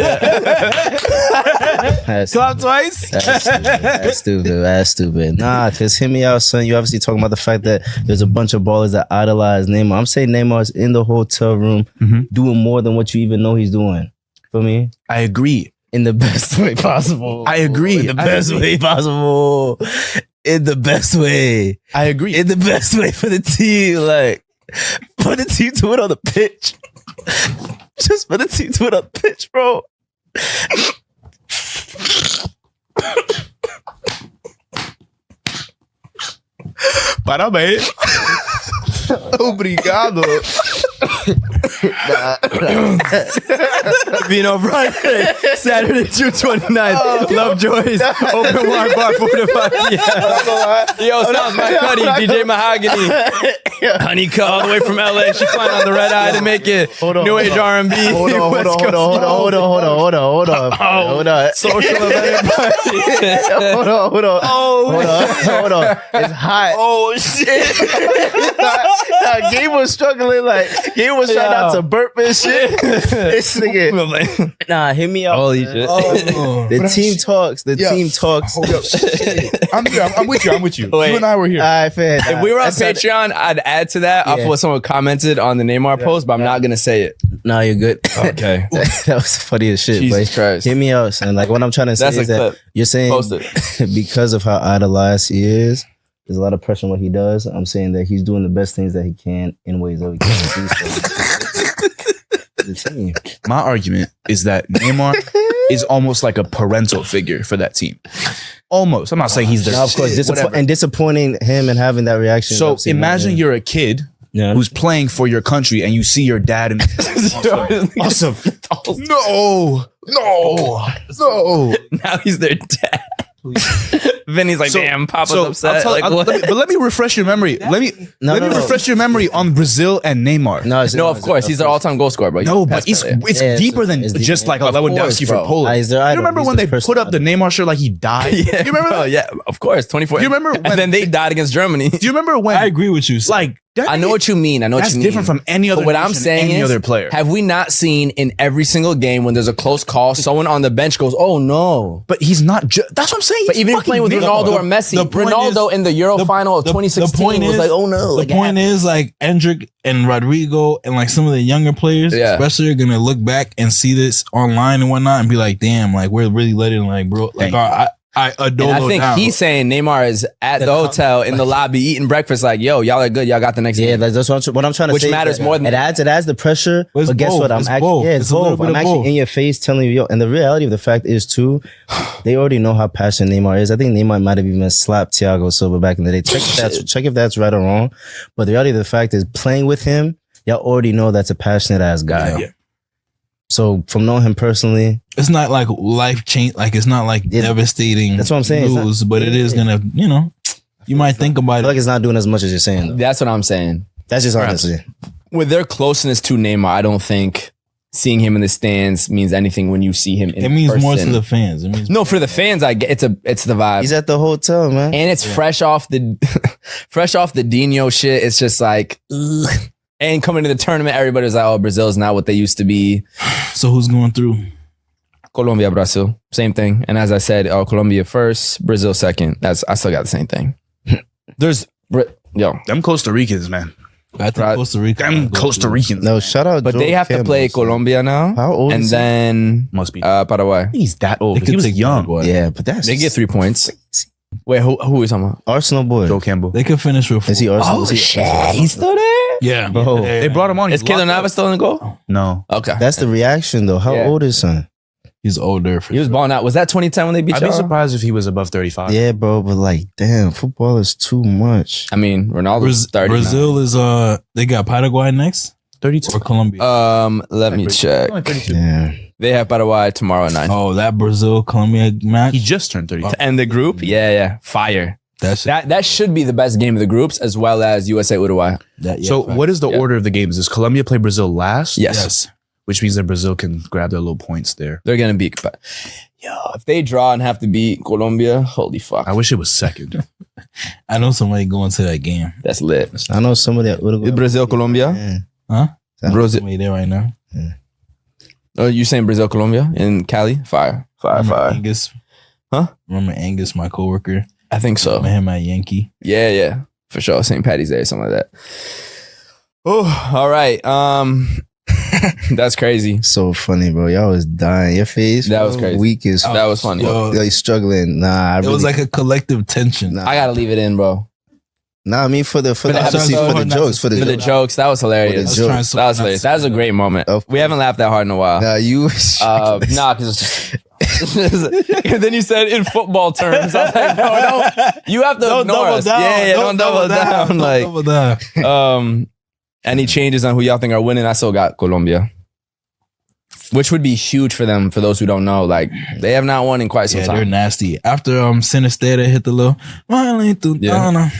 That's Clap twice. That's stupid. Nah, because hear me out, son. You obviously talking about the fact that there's a bunch of ballers that idolize Neymar. I'm saying Neymar's in the hotel room doing more than what you even know he's doing. For me, I agree. in the best way possible. I agree. In the best way possible. In the best way. I agree. In the best way for the team. Like, put the team to it on the pitch. Just put the team to it on the pitch, bro. Parabéns. Obrigado. Vino Friday, Saturday, June 29th. Lovejoy's Open Wine Bar 4 to 5 p.m. Yo, sounds my cutty, DJ Mahogany. Honey all the way from LA. She flying on the red eye to make it new age R&B. Hold on. Social event party. Hold on. It's hot. Oh shit. Nah, Gabe was struggling. Like, Gabe was trying not to burp and shit. This nigga. Nah, hear me out. Holy man. shit. The team talks. The team talks. Hold up. I'm with you. Wait. You and I were here. All right, fair. If we were on Patreon, I'd add to that off Yeah. what someone commented on the Neymar post, but I'm not gonna say it. Nah, you're good. Okay. That was funny as shit. Jesus but Christ. Hear me out, son. Like, what I'm trying to say That's a is that clip. you're saying Post it. because of how idolized he is, there's a lot of pressure on what he does. I'm saying that he's doing the best things that he can in ways that we can't do. So, the team. My argument is that Neymar is almost like a parental figure for that team. Almost. I'm not saying he's the Now, of course, whatever. disappointing him and having that reaction. is So obviously imagine not- you're a kid Yeah. who's playing for your country and you see your dad and awesome. No. Now he's their dad. Vinny's like, So- damn, Papa's So upset. I'll Like, tell- what? let me refresh your memory. Let me refresh your memory on Brazil and Neymar. No, of course. He's their all-time goal scorer, bro. No, but it's Yeah, deeper than it's deep. just like a Of Lewandowski course, for bro. Poland. He's their You idol. remember He's when the they person put up the Neymar shirt like he died? Yeah, You remember bro, that? yeah, of course. 24. Do you remember when- And then they died against Germany. Do you remember when I agree with you. like that I know what you mean. That's different from any other But what I'm nation, saying any is, other player. have we not seen in every single game when there's a close call, someone on the bench goes, "Oh no." But he's not just that's what I'm saying. But He's even fucking playing with Neymar. Ronaldo or Messi, the point Ronaldo is- in the Euro final of 2016 was like, "Oh no." The point is, like, Endrick and Rodrigo and like some of the younger players, Yeah. especially, are gonna look back and see this online and whatnot and be like, "Damn, like we're really letting like bro, like Thank I adore." And I think he's saying Neymar is at the hotel in the lobby eating breakfast, like, "Yo, y'all are good. Y'all got the next Yeah, game." that's what I'm trying to Which say. is matters that more than- it adds the pressure. But it's But guess both. what? I'm It's actually both. yeah, it's It's a little both. bit I'm of actually both. in your face telling you, yo. And the reality of the fact is too, they already know how passionate Neymar is. I think Neymar might have even slapped Thiago Silva back in the day. Check if that's right or wrong. But the reality of the fact is, playing with him, y'all already know that's a passionate ass guy. Yeah. So from knowing him personally, it's not like life change, like it's not like Yeah. devastating. That's what I'm saying. It's not- news, but it is gonna, you might think I about feel like it. it's not doing as much as you're saying. Though. That's what I'm saying. That's just honestly. With their closeness to Neymar, I don't think seeing him in the stands means anything when you see him in It means person. more to the fans. It means No, for the fans, I get it's the vibe. He's at the hotel, man. And it's fresh off the Dino shit. It's just like, ugh. And coming to the tournament, everybody's like, oh, Brazil's not what they used to be. So who's going through? Colombia, Brazil, same thing. And as I said, Colombia first, Brazil second. I still got the same thing. Them Costa Ricans, man. I think Costa Rica. Them Costa Ricans. No, shout out. But Joe they have to play Campbell, son. Colombia now. How old And is he? then Must be. Paraguay. He's that old. They He could was take young. Paraguay. Yeah, but that's They get 3 points. Wait, who are we talking about? Arsenal boy. Joe Campbell. They could finish with 4. Is he Arsenal? Oh, Is he- shit. He's still there? Yeah. Bro. Yeah. They brought him on. Is He's Keylor locked up. Navas still in the goal? No. Okay. That's the reaction though. How Yeah. old is son? He's older. For He was sure. balling out. Was that 2010 when they beat I'd be y'all? surprised if he was above 35. Yeah, bro, but like, damn, football is too much. I mean, Ronaldo's 30. Brazil is they got Paraguay next 32. or Colombia. Let me check. Only 32. Yeah. They have Paraguay tomorrow at 9. Oh, that Brazil Colombia match. He just turned 32. To end the group? Yeah. Fire. That's That should be the best game of the groups, as well as USA Uruguay. So what is the Yeah. order of the games? Does Colombia play Brazil last? Yes. Which means that Brazil can grab their little points there. They're gonna beat. But if they draw and have to beat Colombia, holy fuck, I wish it was second. I know somebody going to that game. that's lit. I know some of that Uruguay. Brazil, Colombia. Yeah. Huh? Brazil. Somebody there right now. Oh, you saying Brazil, Colombia in Cali? Fire. Remember Angus? Huh? Remember Angus, my coworker? I think so. Met him at Yankee. Yeah, for sure. St. Patty's Day, something like that. Oh, all right. That's crazy. So funny, bro. Y'all was dying. Your face. That was bro, crazy. Weak as That was funny. Yo, like struggling. Nah, it was like a collective tension. Nah. I gotta leave it in, bro. Nah, I mean for the the obviously episode, for the not jokes, for the For the jokes. jokes, that was hilarious. For the trying jokes. so That was not hilarious. to- That was a great moment. Of We haven't laughed that hard in a while. Nah, you. Nah, because and then you said in football terms. I was like, no, you have to Don't ignore double us. down. Yeah, don't double down. Don't Like, double down. any changes on who y'all think are winning? I still got Colombia, which would be huge for them. For those who don't know, like they have not won in quite some Yeah, they're time, nasty. After Sinistera hit the little Yeah.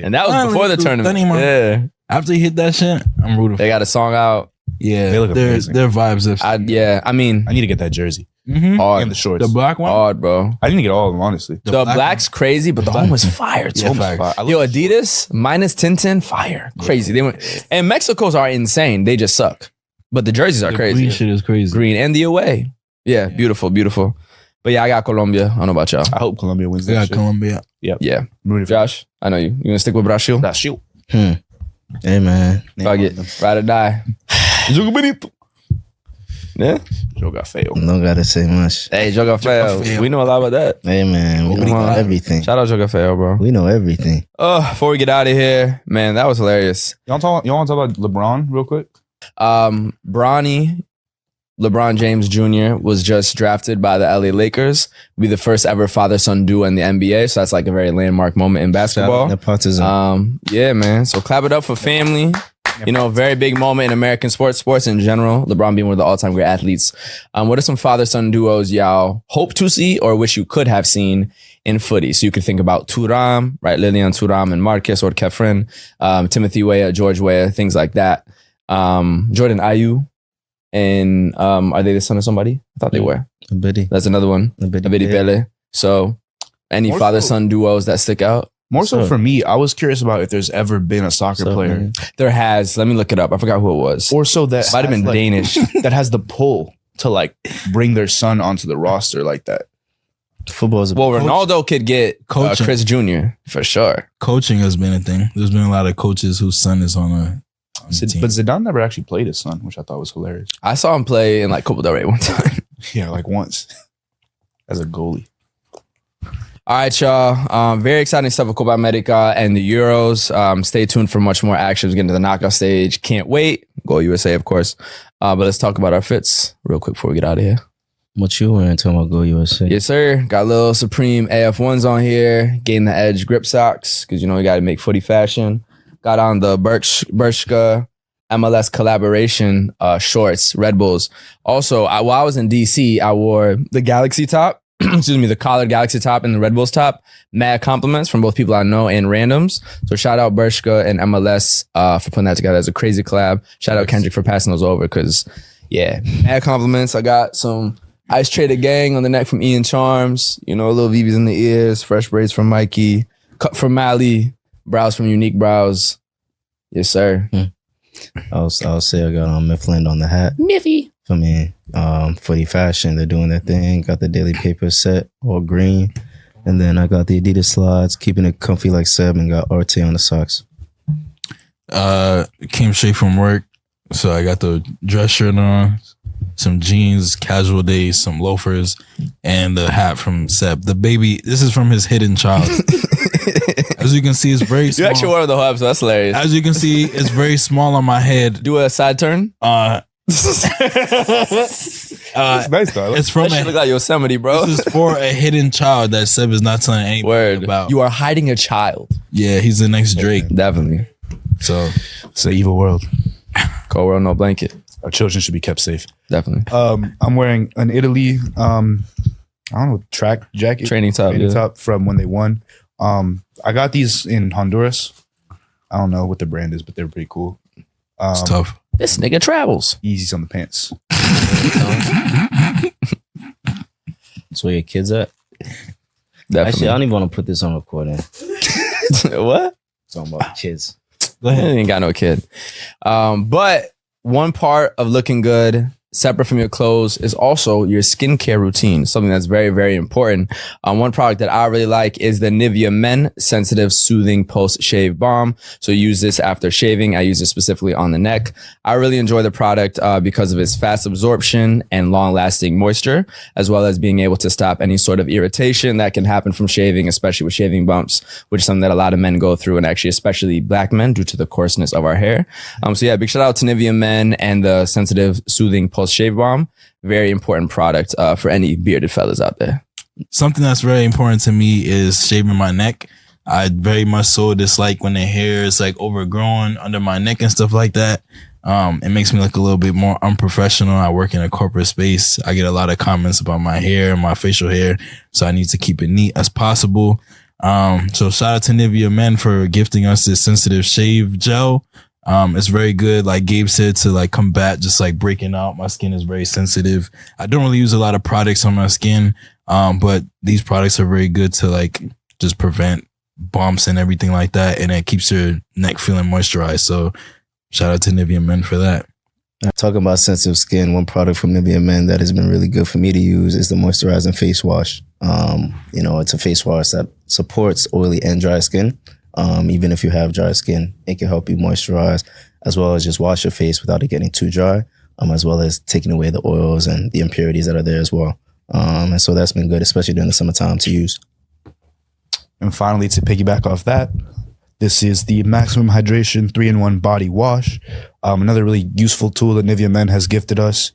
and that was before the tournament. Neymar. Yeah, After he hit that shit, I'm rooting for they got a song out. Yeah, They look amazing. their vibes. I mean, I need to get that jersey Mhm. hard, and the shorts. The black one? hard, bro. I need to get all of them, honestly. The black black's crazy, but the black home was one. fire too. Yeah, facts. Yo, Adidas minus 10 fire, crazy. They went, and Mexico's are insane. They just suck, but the jerseys are The crazy. green shit is crazy. Green and the away. Yeah, beautiful. But yeah, I got Colombia. I don't know about y'all. I hope Colombia wins They that got shit. Colombia. Yeah, I'm rooting for Josh, I know you. You gonna stick with Brazil? that shit. Hey man. Fuck it, ride or die. Jogo bonito. Yeah. Joe got failed. Don't gotta say much. Hey, Jogo Feo. Feo. We know a lot about that. Hey man, we know Come on. everything. Shout out Jogo Feo, bro. We know everything. Oh, before we get out of here, man, that was hilarious. Y'all want to talk about LeBron real quick? Bronny, LeBron James Jr. was just drafted by the LA Lakers. Be the first ever father-son duo in the NBA. So that's like a very landmark moment in basketball. Nepotism. Yeah, man. So clap it up for family. You know, very big moment in American sports in general. LeBron being one of the all-time great athletes. What are some father-son duos y'all hope to see or wish you could have seen in footy? So you could think about Thuram, right? Lilian Thuram and Marcus or Kefren, Timothy Weah, George Weah, things like that. Jordan Ayew. And are they the son of somebody? I thought they were. Abidi. That's another one. Abidi Pele. So any More father-son duos that stick out? More so So- for me, I was curious about if there's ever been a soccer So, player man. There has. Let me look it up. I forgot who it was. or so that Might have has, been like, Danish. that has the pull to like bring their son onto the roster like that. Football is a Well, Ronaldo could get Coaching. Chris Jr. for sure. Coaching has been a thing. There's been a lot of coaches whose son is on the team. But Zidane never actually played his son, which I thought was hilarious. I saw him play in like Copa del Rey one time. Yeah, like once as a goalie. All right, y'all. Very exciting stuff with Copa America and the Euros. Stay tuned for much more action. We're getting to the knockout stage. Can't wait. Go USA, of course. But let's talk about our fits real quick before we get out of here. What you wearing? Talking about Go USA. Yes, sir. Got little Supreme AF1s on here. Gain the Edge grip socks because you know we got to make footy fashion. Got on the Bershka MLS collaboration shorts, Red Bulls. Also, while I was in DC, I wore the Galaxy top. Excuse me, the collared Galaxy top and the Red Bulls top. Mad compliments from both people I know and randoms. So shout out Bershka and MLS for putting that together as a crazy collab. Shout out Kendrick for passing those over because Yeah, mad compliments. I got some Ice Trader Gang on the neck from Ian Charms. You know, little VVs in the ears, fresh braids from Mikey, cut from Mally, brows from Unique Brows. Yes, sir. I'll say I got Mifflin on the hat. Miffy. For me, Footy Fashion, they're doing their thing. Got the Daily Paper set, all green. And then I got the Adidas slides, keeping it comfy like Seb, and got RT on the socks. Came straight from work. So I got the dress shirt on, some jeans, casual days, some loafers, and the hat from Seb. The baby, this is from his hidden child. As you can see, it's very small. You actually wore the whole episode. That's hilarious. As you can see, it's very small on my head. Do a side turn. It's nice though. It's from That shit look like Yosemite, bro. This is for a hidden child that Seb is not telling anybody Word. about. You are hiding a child. Yeah, he's the next Drake. Definitely. So It's an evil world. Cold world, no blanket. Our children should be kept safe. Definitely. I'm wearing an Italy, I don't know, track jacket. Training top, from when they won. I got these in Honduras. I don't know what the brand is, but they're pretty cool. it's tough. This nigga travels. Easy on the pants. That's where your kids at? Definitely. Actually, I don't even want to put this on recording. What? Talking about kids. Go I ahead. ain't got no kid. But one part of looking good, separate from your clothes, is also your skincare routine. Something that's very, very important. One product that I really like is the Nivea Men Sensitive Soothing Post-Shave Balm. So use this after shaving. I use it specifically on the neck. I really enjoy the product because of its fast absorption and long-lasting moisture, as well as being able to stop any sort of irritation that can happen from shaving, especially with shaving bumps, which is something that a lot of men go through, and actually especially black men due to the coarseness of our hair. So yeah, big shout out to Nivea Men and the Sensitive Soothing Post-Shave Balm. Very important product for any bearded fellas out there. Something that's very important to me is shaving my neck. I very much so dislike when the hair is like overgrown under my neck and stuff like that. It makes me look a little bit more unprofessional. I work in a corporate space. I get a lot of comments about my hair and my facial hair, so I need to keep it neat as possible. So shout out to Nivea Men for gifting us this sensitive shave gel. It's very good, like Gabe said, to like combat just like breaking out. My skin is very sensitive. I don't really use a lot of products on my skin, but these products are very good to like just prevent bumps and everything like that, and it keeps your neck feeling moisturized. So shout out to Nivea Men for that. Talking about sensitive skin, one product from Nivea Men that has been really good for me to use is the moisturizing face wash. It's a face wash that supports oily and dry skin. Even if you have dry skin, it can help you moisturize, as well as just wash your face without it getting too dry, as well as taking away the oils and the impurities that are there as well. And so that's been good, especially during the summertime to use. And finally, to piggyback off that, this is the Maximum Hydration 3-in-1 Body Wash. Another really useful tool that Nivea Men has gifted us,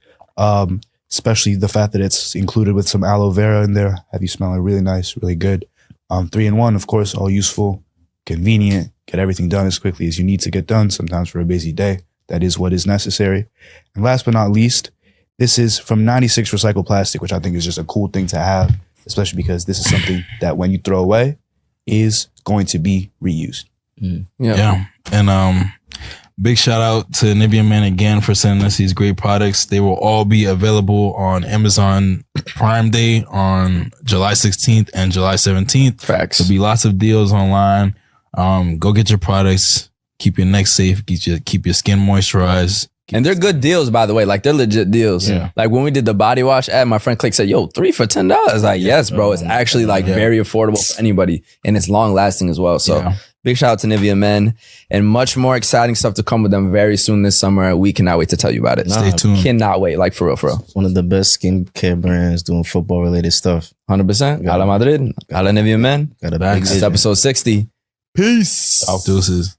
especially the fact that it's included with some aloe vera in there. Have you smelling really nice, really good. 3-in-1, of course, all useful, convenient, get everything done as quickly as you need to get done. Sometimes for a busy day, that is what is necessary. And last but not least, this is from 96 recycled plastic, which I think is just a cool thing to have, especially because this is something that when you throw away is going to be reused. Yeah. And big shout out to Nivea Men again for sending us these great products. They will all be available on Amazon Prime Day on July 16th and July 17th. Facts. There'll be lots of deals online. Go get your products. Keep your neck safe. Keep your skin moisturized. And they're good deals, by the way. Like, they're legit deals. Yeah. Like, when we did the body wash ad, my friend Click said, yo, 3 for $10. Like, yes, bro. It's actually like very affordable for anybody. And it's long lasting as well. So big shout out to Nivea Men, and much more exciting stuff to come with them very soon this summer. We cannot wait to tell you about it. Stay tuned. Cannot wait. Like, for real, for real. One of the best skincare brands doing football related stuff. 100%. Hala Madrid. Hala Nivea Men. Got a Facts. big This is vision. episode 60. Peace. Deuces.